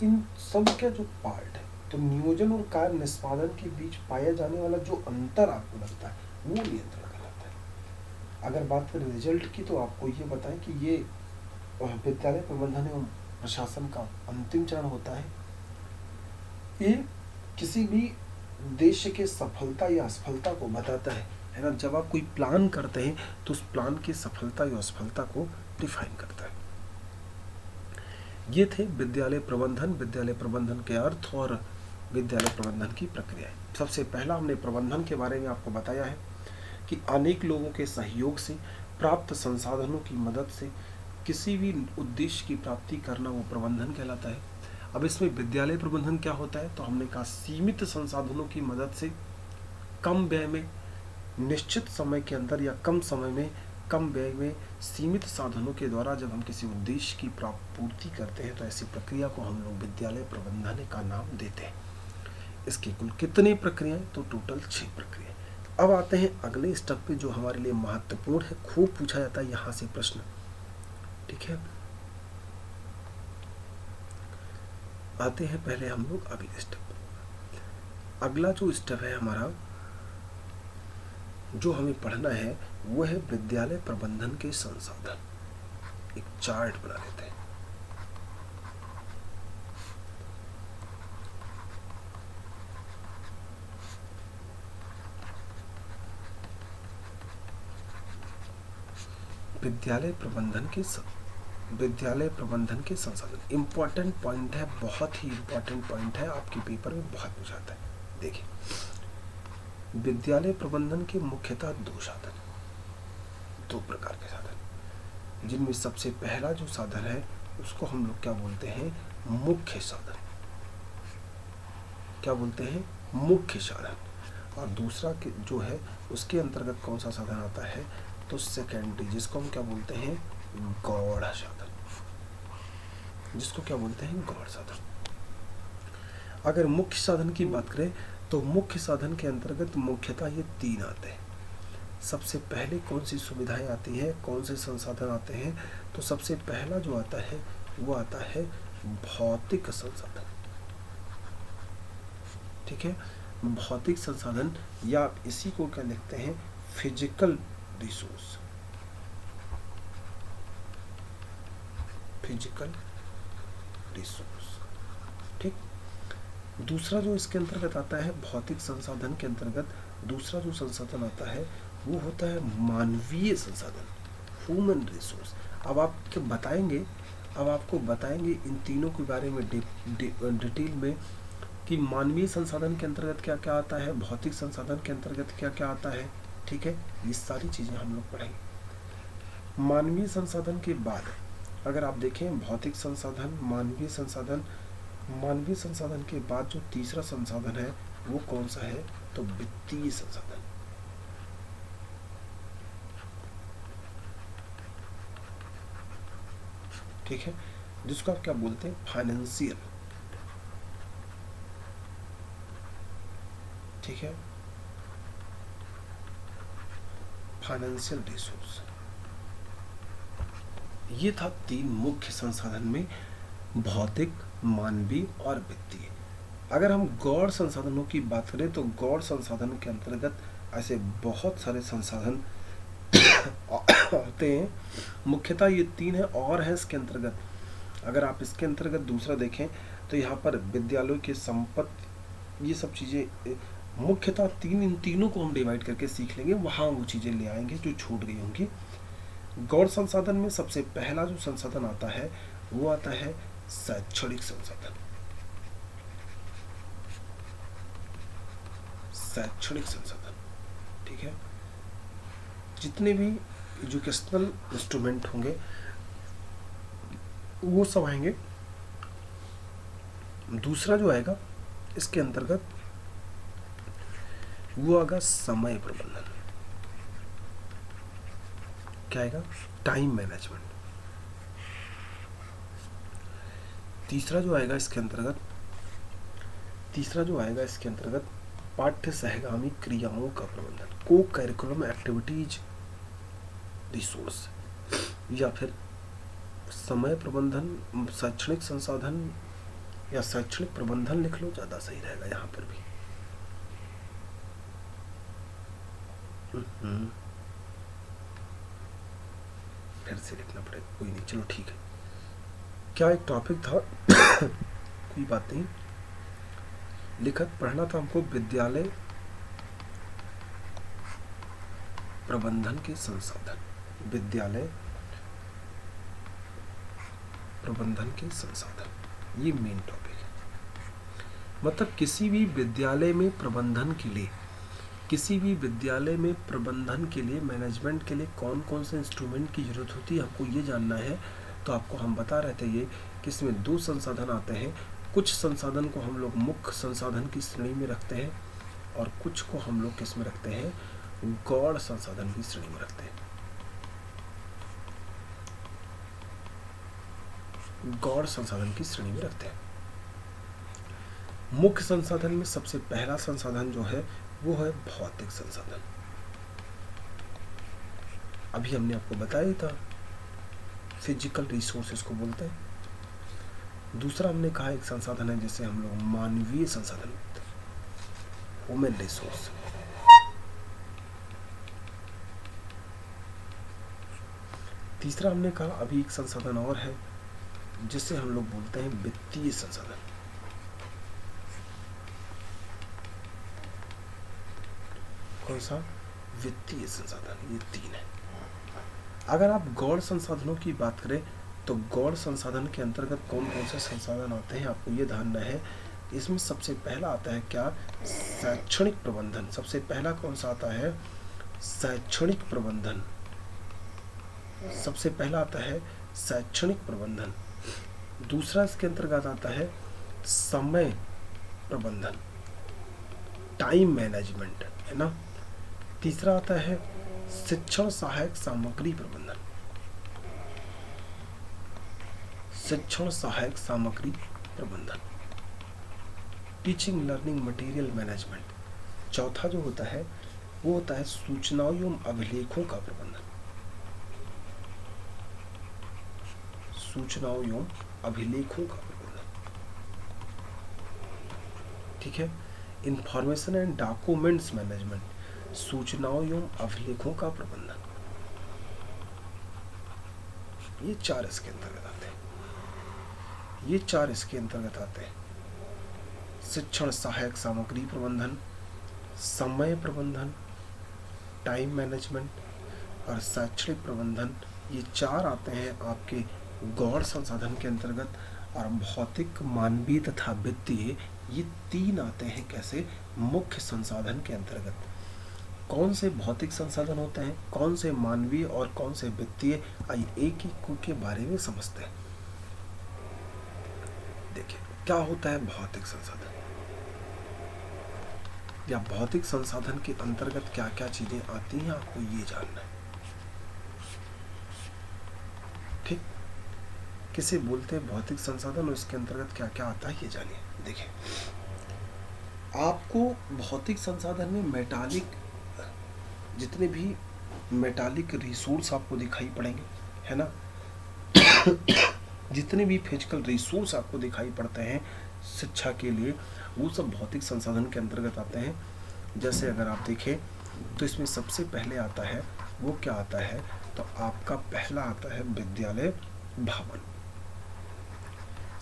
इन सब का जो पार्ट है, तो नियोजन और कार्य निष्पादन के बीच पाया जाने वाला जो अंतर आपको लगता है, वो नियंत्रण कहलाता है। अगर बात करें रिजल्ट की, तो आपको ये बताएं कि ये विद्यालय प्रबंधन एवं प्रशासन का अंतिम चरण होता है। ये किसी भी देश के सफलता या असफलता को बताता है ना। जब आप कोई प्लान करते हैं तो उस प्लान की सफलता या असफलता को डिफाइन करता है। ये थे विद्यालय प्रबंधन के अर्थ और विद्यालय प्रबंधन की प्रक्रियाएं। सबसे पहला हमने प्रबंधन के बारे में आपको बताया है कि अनेक लोगों के सहयोग से, प्राप्त संसाधनों की मदद से किसी भी उद्देश्य की प्राप्ति करना वो प्रबंधन कहलाता है। अब इसमें विद्यालय प्रबंधन क्या होता है, तो हमने कहा सीमित संसाधनों की मदद से कम व्यय में, निश्चित समय के अंदर या कम समय में, कम व्यय में, सीमित साधनों के द्वारा जब हम किसी उद्देश्य की पूर्ति करते हैं तो ऐसी प्रक्रिया को हम लोग विद्यालय प्रबंधन का नाम देते हैं। इसकी कुल कितनी प्रक्रियाएं, तो टोटल 6 प्रक्रियाएं। अब आते हैं अगले स्टेप पे जो हमारे लिए महत्वपूर्ण है, खूब पूछा जाता है यहाँ से प्रश्न, ठीक है। आते हैं पहले हम लोग अगले स्टेप। अगला जो स्टेप है हमारा, जो हमें पढ़ना है वो है विद्यालय प्रबंधन के संसाधन। एक चार्ट बना लेते हैं। विद्यालय प्रबंधन के संसाधन इंपॉर्टेंट पॉइंट है, बहुत ही इंपॉर्टेंट पॉइंट है, आपके पेपर में बहुत पूछा जाता है। देखिए, विद्यालय प्रबंधन के मुख्यतः 2 साधन, 2 प्रकार के साधन, जिनमें सबसे पहला जो साधन है उसको हम लोग क्या बोलते हैं, मुख्य साधन। क्या बोलते हैं, मुख्य साधन। और दूसरा जो है उसके अंतर्गत कौन सा साधन आता है, तो सेकेंडरी, जिसको हम क्या बोलते हैं, गौड़ साधन। जिसको क्या बोलते हैं, गौड़ साधन। अगर मुख्य साधन की बात करें तो मुख्य साधन के अंतर्गत मुख्यतः ये 3 आते हैं। सबसे पहले कौन सी सुविधाएं आती हैं, कौन से संसाधन आते हैं, तो सबसे पहला जो आता है वो आता है भौतिक संसाधन। ठीक है, भौतिक संसाधन, या इसी को क्या लिखते हैं, फिजिकल रिसोर्स। फिजिकल रिसोर्स, ठीक। दूसरा जो इसके अंतर्गत आता है, भौतिक संसाधन के अंतर्गत दूसरा जो संसाधन आता है वो होता है मानवीय संसाधन, ह्यूमन रिसोर्स। अब आपको बताएंगे इन तीनों के बारे में डिटेल में कि मानवीय संसाधन के अंतर्गत क्या क्या आता है, भौतिक संसाधन के अंतर्गत क्या क्या आता है। ठीक है, ये सारी चीजें हम लोग पढ़ेंगे। मानवीय संसाधन के बाद अगर आप देखें, भौतिक संसाधन, मानवीय संसाधन के बाद जो तीसरा संसाधन है वो कौन सा है, तो वित्तीय संसाधन। ठीक है, जिसको आप क्या बोलते हैं, फाइनेंशियल। ठीक है, फाइनेंशियल रिसोर्स। ये था 3 मुख्य संसाधन में, भौतिक, मानवीय और वित्तीय। अगर हम गौड़ संसाधनों की बात करें तो गौड़ संसाधन के अंतर्गत ऐसे बहुत सारे संसाधन आते हैं। मुख्यतः ये 3 है, और है इसके अंतर्गत। अगर आप इसके अंतर्गत दूसरा देखें तो यहाँ पर विद्यालयों के संपत्ति, ये सब चीज़ें मुख्यतः 3, इन तीनों को हम डिवाइड करके सीख लेंगे, वहाँ वो चीज़ें ले आएंगे जो छूट गई होंगी। गौड़ संसाधन में सबसे पहला जो संसाधन आता है वो आता है शैक्षणिक संसाधन। शैक्षणिक संसाधन, ठीक है, जितने भी एजुकेशनल इंस्ट्रूमेंट होंगे वो सब आएंगे। दूसरा जो आएगा इसके अंतर्गत वो आएगा समय प्रबंधन। क्या आएगा, टाइम मैनेजमेंट। तीसरा जो आएगा इसके अंतर्गत पाठ्य सहगामी क्रियाओं का प्रबंधन, को करिकुलम एक्टिविटीज रिसोर्स, या फिर समय प्रबंधन, शैक्षणिक संसाधन या शैक्षणिक प्रबंधन लिख लो, ज्यादा सही रहेगा यहाँ पर भी। फिर से लिखना पड़ेगा, कोई नहीं, चलो ठीक है। क्या एक टॉपिक था कोई बात नहीं, लिखत पढ़ना था हमको, विद्यालय प्रबंधन के संसाधन। विद्यालय प्रबंधन के संसाधन, ये मेन टॉपिक है। मतलब किसी भी विद्यालय में प्रबंधन के लिए किसी भी विद्यालय में प्रबंधन के लिए, मैनेजमेंट के लिए कौन कौन से इंस्ट्रूमेंट की ज़रूरत होती है, आपको ये जानना है। तो आपको हम बता रहे थे ये कि इसमें 2 संसाधन आते हैं। कुछ संसाधन को हम लोग मुख्य संसाधन की श्रेणी में रखते हैं और कुछ को हम लोग किस में रखते हैं, गौण संसाधन की श्रेणी में रखते हैं। गौण संसाधन की श्रेणी में रखते हैं। मुख्य संसाधन में सबसे पहला संसाधन जो है वो है भौतिक संसाधन। अभी हमने आपको बताया ही था, फिजिकल रिसोर्सेज को बोलते हैं। दूसरा हमने कहा एक संसाधन है जिसे हम लोग मानवीय संसाधन बोलते हैं, ह्यूमन रिसोर्स। तीसरा हमने कहा अभी एक संसाधन और है जिसे हम लोग बोलते हैं वित्तीय संसाधन। कौन सा? वित्तीय संसाधन। ये 3 है। अगर आप गौण संसाधनों की बात करें तो गौण संसाधन के अंतर्गत कौन कौन से संसाधन आते हैं, आपको ये ध्यान है। इसमें सबसे पहला आता है क्या, शैक्षणिक प्रबंधन। सबसे पहला कौन सा आता है, शैक्षणिक प्रबंधन। सबसे पहला आता है शैक्षणिक प्रबंधन। दूसरा इसके अंतर्गत आता है समय प्रबंधन, टाइम मैनेजमेंट, है ना। तीसरा आता है शिक्षण सहायक सामग्री प्रबंधन, शिक्षण सहायक सामग्री प्रबंधन, टीचिंग लर्निंग मटेरियल मैनेजमेंट। चौथा जो होता है वो होता है सूचनाओं एवं अभिलेखों का प्रबंधन, सूचनाओं एवं अभिलेखों का प्रबंधन। ठीक है। इंफॉर्मेशन एंड डॉक्यूमेंट्स मैनेजमेंट, सूचनाओं एवं अभिलेखों का प्रबंधन। ये 4 इसके अंतर्गत आते हैं। ये 4 इसके अंतर्गत आते हैं। शिक्षण सहायक सामग्री प्रबंधन, समय प्रबंधन, टाइम मैनेजमेंट और शैक्षणिक प्रबंधन। ये 4 आते हैं आपके गौण संसाधन के अंतर्गत। और भौतिक, मानवीय तथा वित्तीय, ये 3 आते हैं कैसे, मुख्य संसाधन के अंतर्गत। कौन से भौतिक संसाधन होते हैं, कौन से मानवीय और कौन से वित्तीय, आइए एक एक के बारे में समझते हैं। देखिए क्या होता है भौतिक संसाधन, या भौतिक संसाधन के अंतर्गत क्या क्या चीजें आती हैं, आपको ये जानना है। ठीक, किसे बोलते हैं भौतिक संसाधन और इसके अंतर्गत क्या क्या आता है ये जानिए। देखिए आपको भौतिक संसाधन में मेटालिक, जितने भी मेटालिक रिसोर्स आपको दिखाई पड़ेंगे, है ना। जितने भी फिजिकल रिसोर्स आपको दिखाई पड़ते हैं शिक्षा के लिए, वो सब भौतिक संसाधन के अंतर्गत आते हैं। जैसे अगर आप देखें तो इसमें सबसे पहले आता है वो क्या आता है, तो आपका पहला आता है विद्यालय भवन।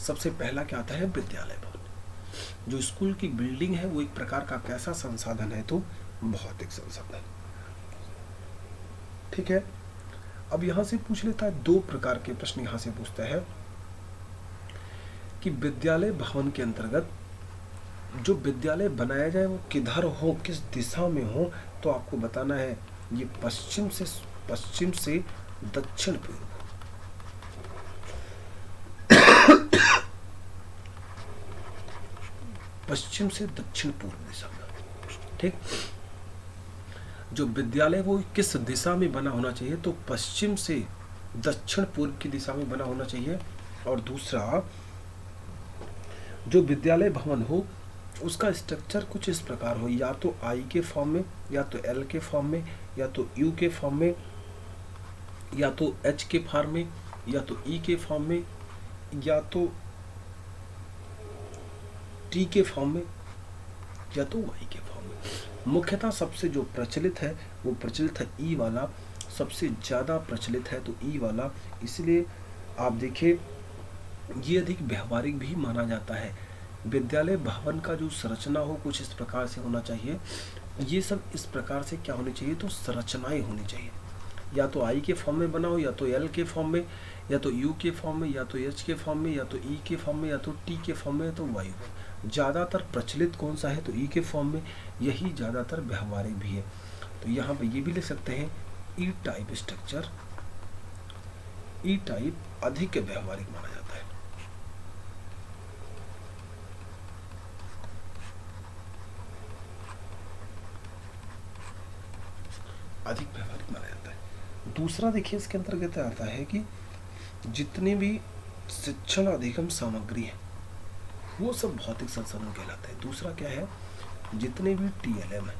सबसे पहला क्या आता है, विद्यालय भवन। जो स्कूल की बिल्डिंग है वो एक प्रकार का कैसा संसाधन है, तो भौतिक संसाधन। ठीक है। अब यहां से पूछ लेता है, 2 प्रकार के प्रश्न यहां से पूछता है कि विद्यालय भवन के अंतर्गत जो विद्यालय बनाया जाए वो किधर हो, किस दिशा में हो। तो आपको बताना है ये पश्चिम से दक्षिण पूर्व, पश्चिम से दक्षिण पूर्व दिशा में। ठीक। जो विद्यालय वो किस दिशा में बना होना चाहिए, तो पश्चिम से दक्षिण पूर्व की दिशा में बना होना चाहिए। और दूसरा, जो विद्यालय भवन हो उसका स्ट्रक्चर कुछ इस प्रकार हो, या तो आई के फॉर्म में, या तो एल के फॉर्म में, या तो यू के फॉर्म में, या तो एच के फॉर्म में, या तो ई के फॉर्म में, या तो टी के फॉर्म में, या तो वाई के फॉर्म में। मुख्यतः सबसे जो प्रचलित है वो प्रचलित है ई वाला, सबसे ज़्यादा प्रचलित है तो ई वाला। इसलिए आप देखिए ये अधिक व्यवहारिक भी माना जाता है। विद्यालय भवन का जो संरचना हो कुछ इस प्रकार से होना चाहिए। ये सब इस प्रकार से क्या होनी चाहिए, तो संरचनाएं होनी चाहिए। या तो आई के फॉर्म में बनाओ, या तो एल के फॉर्म में, या तो यू के फॉर्म में, या तो एच के फॉर्म में, या तो ई के फॉर्म में, या तो टी के फॉर्म में, या तो वाई में। ज़्यादातर प्रचलित कौन सा है, तो ई के फॉर्म में, यही ज़्यादातर व्यवहारिक भी है। तो यहाँ पे ये भी लिख सकते हैं ई टाइप स्ट्रक्चर, ई टाइप अधिक व्यवहारिक माना जाता है। अधिक व्यवहारिक माना जाता है। दूसरा देखिए इसके अंतर्गत आता है कि जितने भी शिक्षण अधिगम सामग्री है वो सब भौतिक संसाधन कहलाते हैं। दूसरा क्या है, जितने भी टीएलएम है,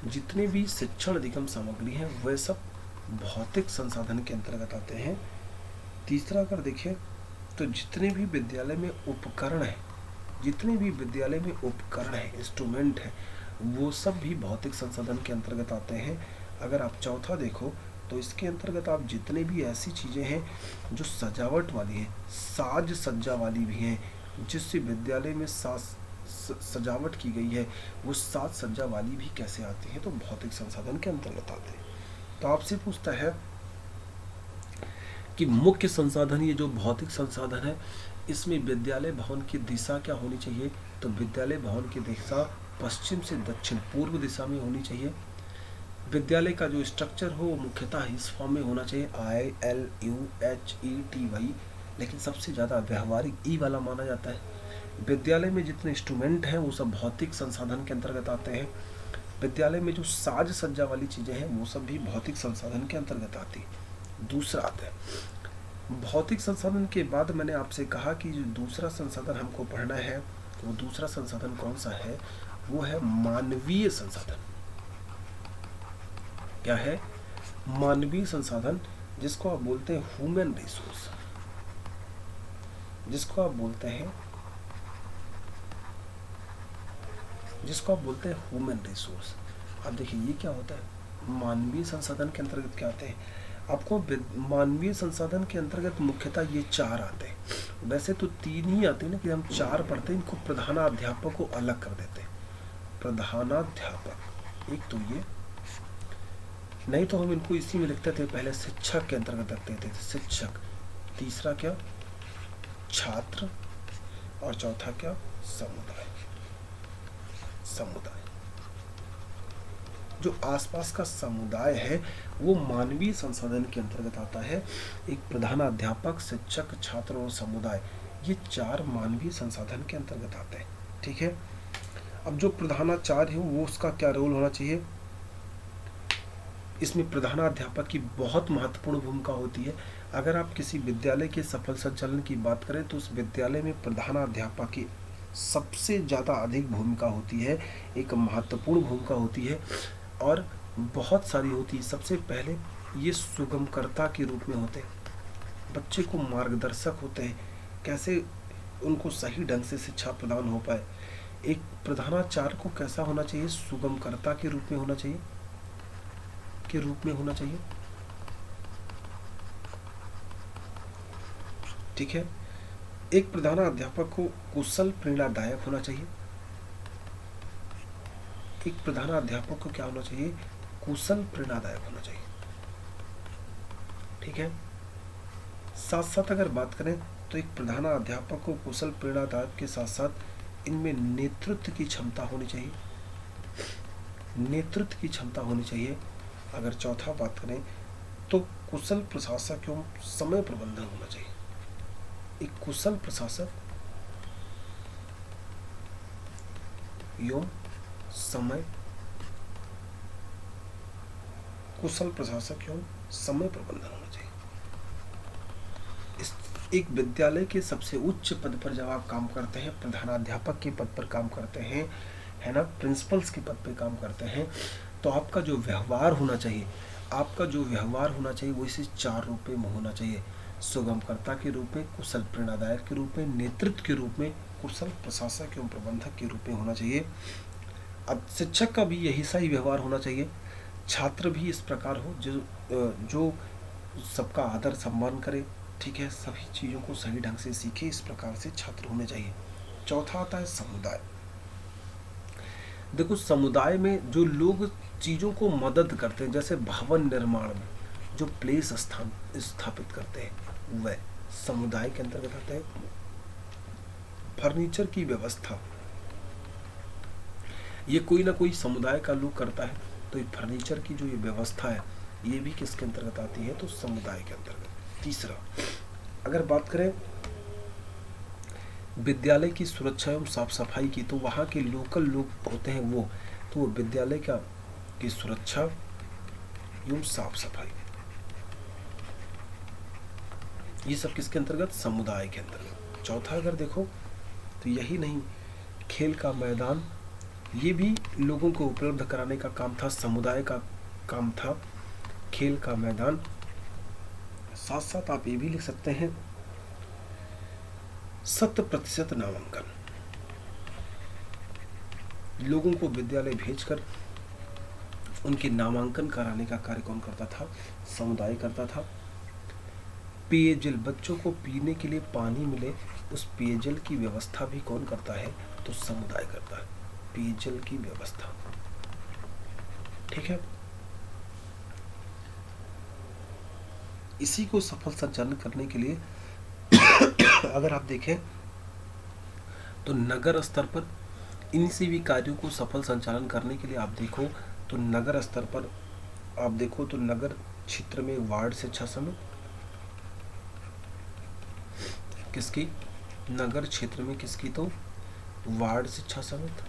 जितने भी शिक्षण अधिगम सामग्री है वह सब भौतिक संसाधन के अंतर्गत आते हैं। तीसरा अगर देखें तो जितने भी विद्यालय में उपकरण है, जितने भी विद्यालय में उपकरण है, इंस्ट्रूमेंट है, वो सब भी भौतिक संसाधन के अंतर्गत आते हैं। अगर आप चौथा देखो तो इसके अंतर्गत आप जितने भी ऐसी चीज़ें हैं जो सजावट वाली हैं, साज सज्जा वाली भी हैं, जिससे विद्यालय में सजावट की गई है, वो साज सज्जा वाली भी कैसे आती हैं, तो भौतिक संसाधन के अंतर्गत आते हैं। तो आपसे पूछता है कि मुख्य संसाधन, ये जो भौतिक संसाधन है, इसमें विद्यालय भवन की दिशा क्या होनी चाहिए, तो विद्यालय भवन की दिशा पश्चिम से दक्षिण पूर्व दिशा में होनी चाहिए। विद्यालय का जो स्ट्रक्चर हो वो मुख्यतः इस फॉर्म में होना चाहिए, ILUHETY, लेकिन सबसे ज़्यादा व्यवहारिक ई वाला माना जाता है। विद्यालय में जितने इंस्ट्रूमेंट हैं वो सब भौतिक संसाधन के अंतर्गत आते हैं। विद्यालय में जो साज सज्जा वाली चीज़ें हैं वो सब भी भौतिक संसाधन के अंतर्गत आती है। दूसरा आता है भौतिक संसाधन के बाद मैंने आपसे कहा कि जो दूसरा संसाधन हमको पढ़ना है, वो दूसरा संसाधन कौन सा है, वो है मानवीय संसाधन। क्या है, मानवीय संसाधन, जिसको आप बोलते हैं ह्यूमन रिसोर्स, जिसको आप बोलते हैं ह्यूमन रिसोर्स। अब देखिए ये क्या होता है, मानवीय संसाधन के अंतर्गत क्या आते हैं, आपको मानवीय संसाधन के अंतर्गत मुख्यतः ये चार आते हैं। वैसे तो तीन ही आते हैं ना, कि हम चार पढ़ते हैं, इनको प्रधानाध्यापक को अलग कर देते हैं। प्रधानाध्यापक एक तो ये, नहीं तो हम इनको इसी में लिखते थे पहले, शिक्षक के अंतर्गत रखते थे, शिक्षक। तीसरा क्या, छात्र, और चौथा क्या, समुदाय। समुदाय, जो आसपास का समुदाय है वो मानवीय संसाधन के अंतर्गत आता है। एक प्रधानाध्यापक, शिक्षक, छात्र और समुदाय, ये चार मानवीय संसाधन के अंतर्गत आते हैं। ठीक है। अब जो प्रधानाचार्य है वो उसका क्या रोल होना चाहिए, इसमें प्रधानाध्यापक की बहुत महत्वपूर्ण भूमिका होती है। अगर आप किसी विद्यालय के सफल संचालन की बात करें तो उस विद्यालय में प्रधानाध्यापक की सबसे ज़्यादा अधिक भूमिका होती है, एक महत्वपूर्ण भूमिका होती है, और बहुत सारी होती है। सबसे पहले ये सुगमकर्ता के रूप में होते हैं, बच्चे को मार्गदर्शक होते हैं, कैसे उनको सही ढंग से शिक्षा प्रदान हो पाए। एक प्रधानाचार्य को कैसा होना चाहिए, सुगमकर्ता के रूप में होना चाहिए, ठीक है। एक प्रधानाध्यापक को कुशल प्रेरणादायक होना चाहिए। एक प्रधानाध्यापक को क्या होना चाहिए, कुशल प्रेरणादायक होना चाहिए। ठीक है। साथ साथ अगर बात करें तो एक प्रधानाध्यापक को कुशल प्रेरणादायक के साथ साथ इनमें नेतृत्व की क्षमता होनी चाहिए, नेतृत्व की क्षमता होनी चाहिए। अगर चौथा बात करें तो कुशल प्रशासक एवं समय प्रबंधन होना चाहिए। एक कुशल प्रशासक एवं समय प्रबंधन होना चाहिए। एक विद्यालय के सबसे उच्च पद पर जब आप काम करते हैं, प्रधानाध्यापक के पद पर काम करते हैं, है ना, प्रिंसिपल्स के पद पर काम करते हैं, तो आपका जो व्यवहार होना चाहिए, वो इसी चार रूप में होना चाहिए। सुगमकर्ता के रूप में, कुशल प्रेरणादायक के रूप में, नेतृत्व के रूप में, कुशल प्रशासक एवं प्रबंधक के रूप में होना चाहिए। अब शिक्षक का भी यही सा ही व्यवहार होना चाहिए। छात्र भी इस प्रकार हो जो सबका आदर सम्मान करे, ठीक है, सभी चीज़ों को सही ढंग से सीखे, इस प्रकार से छात्र होने चाहिए। चौथा आता है समुदाय। देखो समुदाय में जो लोग चीज़ों को मदद करते हैं, जैसे भवन निर्माण में जो प्लेस स्थापित करते हैं, वह समुदाय के अंतर्गत आते हैं। फर्नीचर की व्यवस्था, ये कोई ना कोई समुदाय का लोग करता है, तो ये फर्नीचर की जो ये व्यवस्था है ये भी किसके अंतर्गत आती है, तो समुदाय के अंतर्गत। तीसरा, अगर बात करें विद्यालय की सुरक्षा एवं साफ सफाई की, तो वहाँ के लोकल लोग होते हैं वो, तो वो विद्यालय का की सुरक्षा एवं साफ सफाई, ये सब किसके अंतर्गत, समुदाय के अंतर्गत। चौथा अगर देखो तो यही नहीं, खेल का मैदान, ये भी लोगों को उपलब्ध कराने का काम था, समुदाय का काम था खेल का मैदान। साथ साथ आप ये भी लिख सकते हैं 100% नामांकन, लोगों को विद्यालय भेजकर उनके नामांकन कराने का कार्य कौन करता था, समुदाय करता था। पेयजल, बच्चों को पीने के लिए पानी मिले, उस पेयजल की व्यवस्था भी कौन करता है, तो समुदाय करता है, पेयजल की व्यवस्था। ठीक है, इसी को सफल संचालन करने के लिए अगर आप देखें तो नगर स्तर पर इन सभी कार्यों को सफल संचालन करने के लिए आप देखो तो नगर स्तर पर आप देखो तो नगर क्षेत्र में वार्ड शिक्षा समिति, किसकी, नगर क्षेत्र में किसकी, तो वार्ड शिक्षा समिति।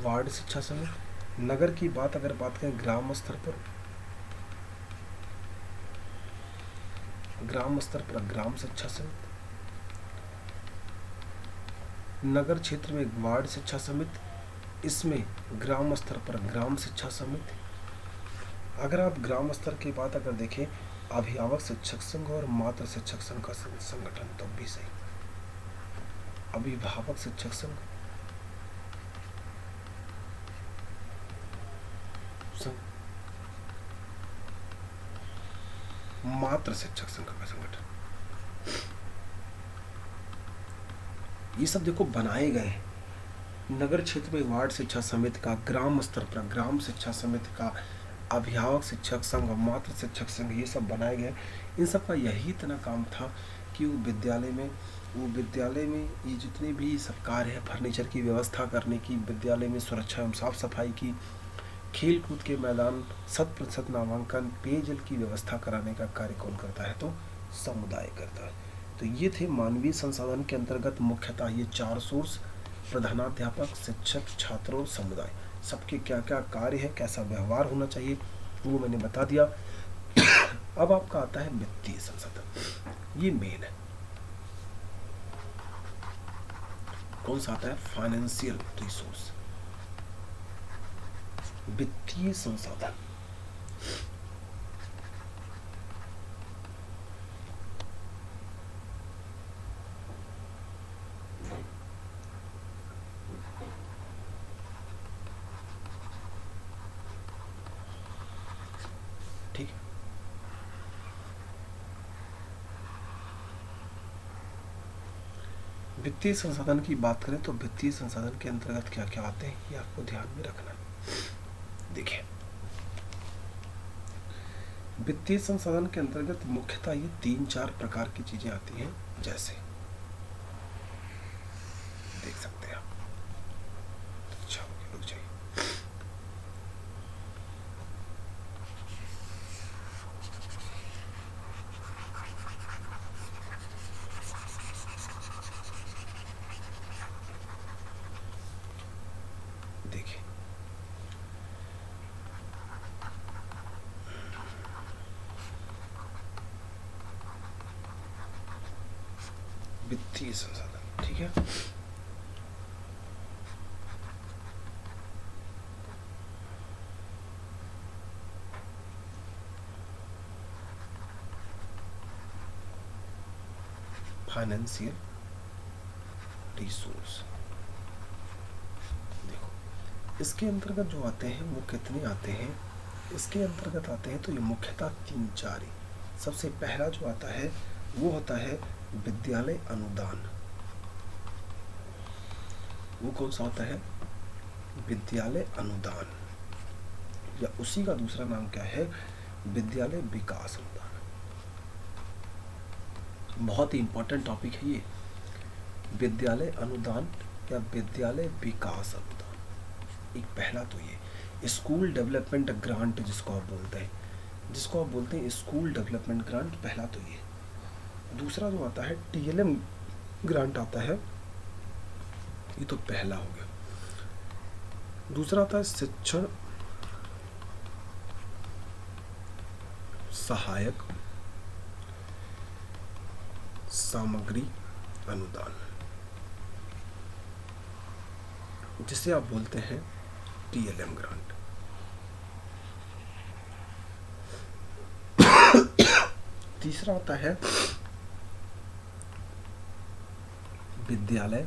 वार्ड शिक्षा समिति। नगर की बात अगर बात करें ग्राम स्तर पर, ग्राम स्तर पर ग्राम शिक्षा समिति। नगर क्षेत्र में वार्ड शिक्षा समिति, इसमें ग्राम स्तर पर ग्राम शिक्षा समिति। अगर आप ग्राम स्तर की बात अगर देखें, अभिभावक शिक्षक संघ और मातृ शिक्षक संघ का संगठन, तो भी सही, अभिभावक शिक्षक संघ मातृ शिक्षक संघ का संगठन, ये सब देखो बनाए गए हैं। नगर क्षेत्र में वार्ड शिक्षा समिति का, ग्राम स्तर पर ग्राम शिक्षा समिति का, अभिभावक शिक्षक संघ, मातृ शिक्षक संघ, ये सब बनाए गए। इन सब का यही इतना काम था कि वो विद्यालय में ये जितने भी सब कार्य है, फर्नीचर की व्यवस्था करने की, विद्यालय में सुरक्षा एवं साफ सफाई की, खेल कूद के मैदान, 100% नामांकन, पेयजल की व्यवस्था कराने का कार्य कौन करता है, तो समुदाय करता है। तो ये थे मानवीय संसाधन के अंतर्गत मुख्यतः ये 4 सोर्स, प्रधानाध्यापक, शिक्षक, छात्र और समुदाय, सबके क्या क्या कार्य है, कैसा व्यवहार होना चाहिए, वो मैंने बता दिया। अब आपका आता है वित्तीय संसाधन, ये मेन है। कौन सा आता है, फाइनेंशियल रिसोर्स, वित्तीय संसाधन। ठीक है, वित्तीय संसाधन की बात करें तो वित्तीय संसाधन के अंतर्गत क्या क्या आते हैं, ये आपको ध्यान में रखना है। देखिए, वित्तीय संसाधन के अंतर्गत मुख्यतः ये 3-4 प्रकार की चीजें आती हैं, जैसे देख सकते हैं आप। अच्छा, रुक जाइए। देखिए, वित्तीय संसाधन, ठीक है, फाइनेंशियल रिसोर्स। देखो, इसके अंतर्गत जो आते हैं वो कितने आते हैं, इसके अंतर्गत आते हैं तो ये मुख्यतः 3-4 ही। सबसे पहला जो आता है वो होता है विद्यालय अनुदान। वो कौन सा होता है, विद्यालय अनुदान। या उसी का दूसरा नाम क्या है, विद्यालय विकास अनुदान। बहुत ही इंपॉर्टेंट टॉपिक है ये, विद्यालय अनुदान या विद्यालय विकास अनुदान। एक पहला तो ये स्कूल डेवलपमेंट ग्रांट जिसको आप बोलते हैं स्कूल डेवलपमेंट ग्रांट, पहला तो ये। दूसरा जो आता है TLM ग्रांट आता है, ये तो पहला हो गया। दूसरा आता है शिक्षण सहायक सामग्री अनुदान, जिसे आप बोलते हैं TLM ग्रांट। तीसरा आता है विद्यालय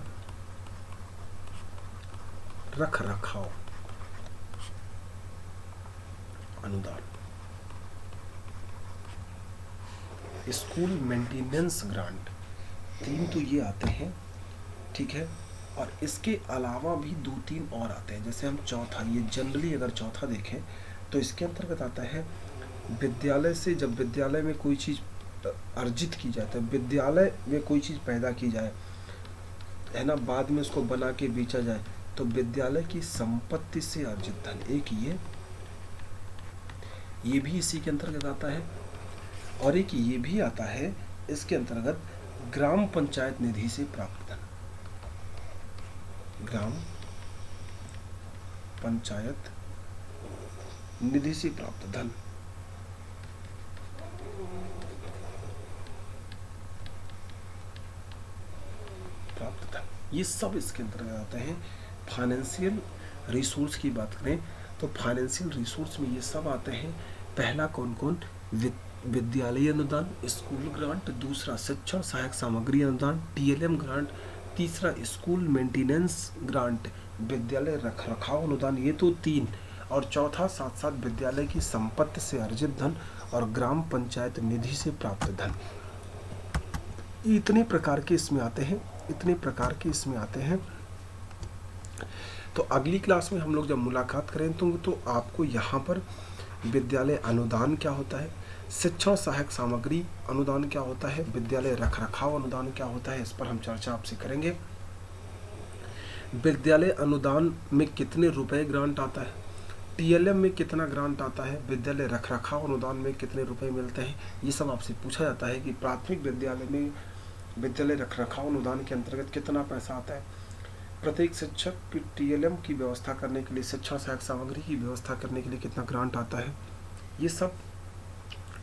रख रखाव अनुदान, स्कूल मेंटेनेंस ग्रांट। तीन तो ये आते हैं, ठीक है। और इसके अलावा भी 2-3 और आते हैं। जैसे हम चौथा, ये जनरली अगर चौथा देखें तो इसके अंतर्गत आता है विद्यालय से, जब विद्यालय में कोई चीज़ अर्जित की जाए, तो विद्यालय में कोई चीज़ पैदा की जाए, है ना, बाद में उसको बना के बेचा जाए, तो विद्यालय की संपत्ति से अर्जित धन, एक ये भी इसी के अंतर्गत आता है। और एक ये भी आता है इसके अंतर्गत ग्राम पंचायत निधि से प्राप्त धन, ग्राम पंचायत निधि से प्राप्त धन। ये सब इसके अंतर्गत आते हैं। फाइनेंशियल रिसोर्स की बात करें तो फाइनेंशियल रिसोर्स में ये सब आते हैं। पहला कौन कौन, विद्यालय अनुदान, स्कूल ग्रांट। दूसरा शिक्षण सहायक सामग्री अनुदान, TLM ग्रांट। तीसरा स्कूल मेंटेनेंस ग्रांट, विद्यालय रख रखाव अनुदान, ये तो 3। और चौथा साथ साथ विद्यालय की संपत्ति से अर्जित धन और ग्राम पंचायत निधि से प्राप्त धन। इतने प्रकार के इसमें आते हैं। तो अगली क्लास में हम लोग जब मुलाकात करें तो आपको यहाँ पर विद्यालय अनुदान क्या होता है, शिक्षण सहायक सामग्री अनुदान क्या होता है, विद्यालय रखरखाव अनुदान क्या होता है, इस पर हम चर्चा आपसे करेंगे। विद्यालय अनुदान में कितने रुपए ग्रांट आता है, TLM में कितना ग्रांट आता है, विद्यालय रखरखाव अनुदान में कितने रुपए मिलते हैं, ये सब आपसे पूछा जाता है कि प्राथमिक विद्यालय में विद्यालय रखरखाव अनुदान के अंतर्गत कितना पैसा आता है, प्रत्येक शिक्षक की TLM की व्यवस्था करने के लिए, शिक्षण सहायक सामग्री की व्यवस्था करने के लिए कितना ग्रांट आता है। ये सब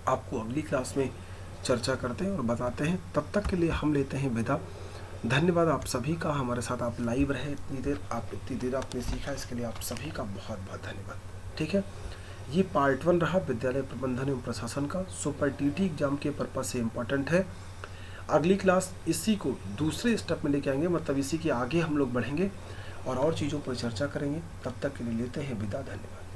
आपको अगली क्लास में चर्चा करते हैं और बताते हैं। तब तक के लिए हम लेते हैं विदा। धन्यवाद आप सभी का, हमारे साथ आप लाइव रहे इतनी देर आपने सीखा, इसके लिए आप सभी का बहुत बहुत धन्यवाद। ठीक है, ये पार्ट 1 रहा विद्यालय प्रबंधन एवं प्रशासन का। सुपर TT एग्जाम के पर्पज से इम्पोर्टेंट है। अगली क्लास इसी को दूसरे स्टेप में लेके आएंगे, मतलब इसी के आगे हम लोग बढ़ेंगे और चीज़ों पर चर्चा करेंगे। तब तक के लिए लेते हैं विदा। धन्यवाद।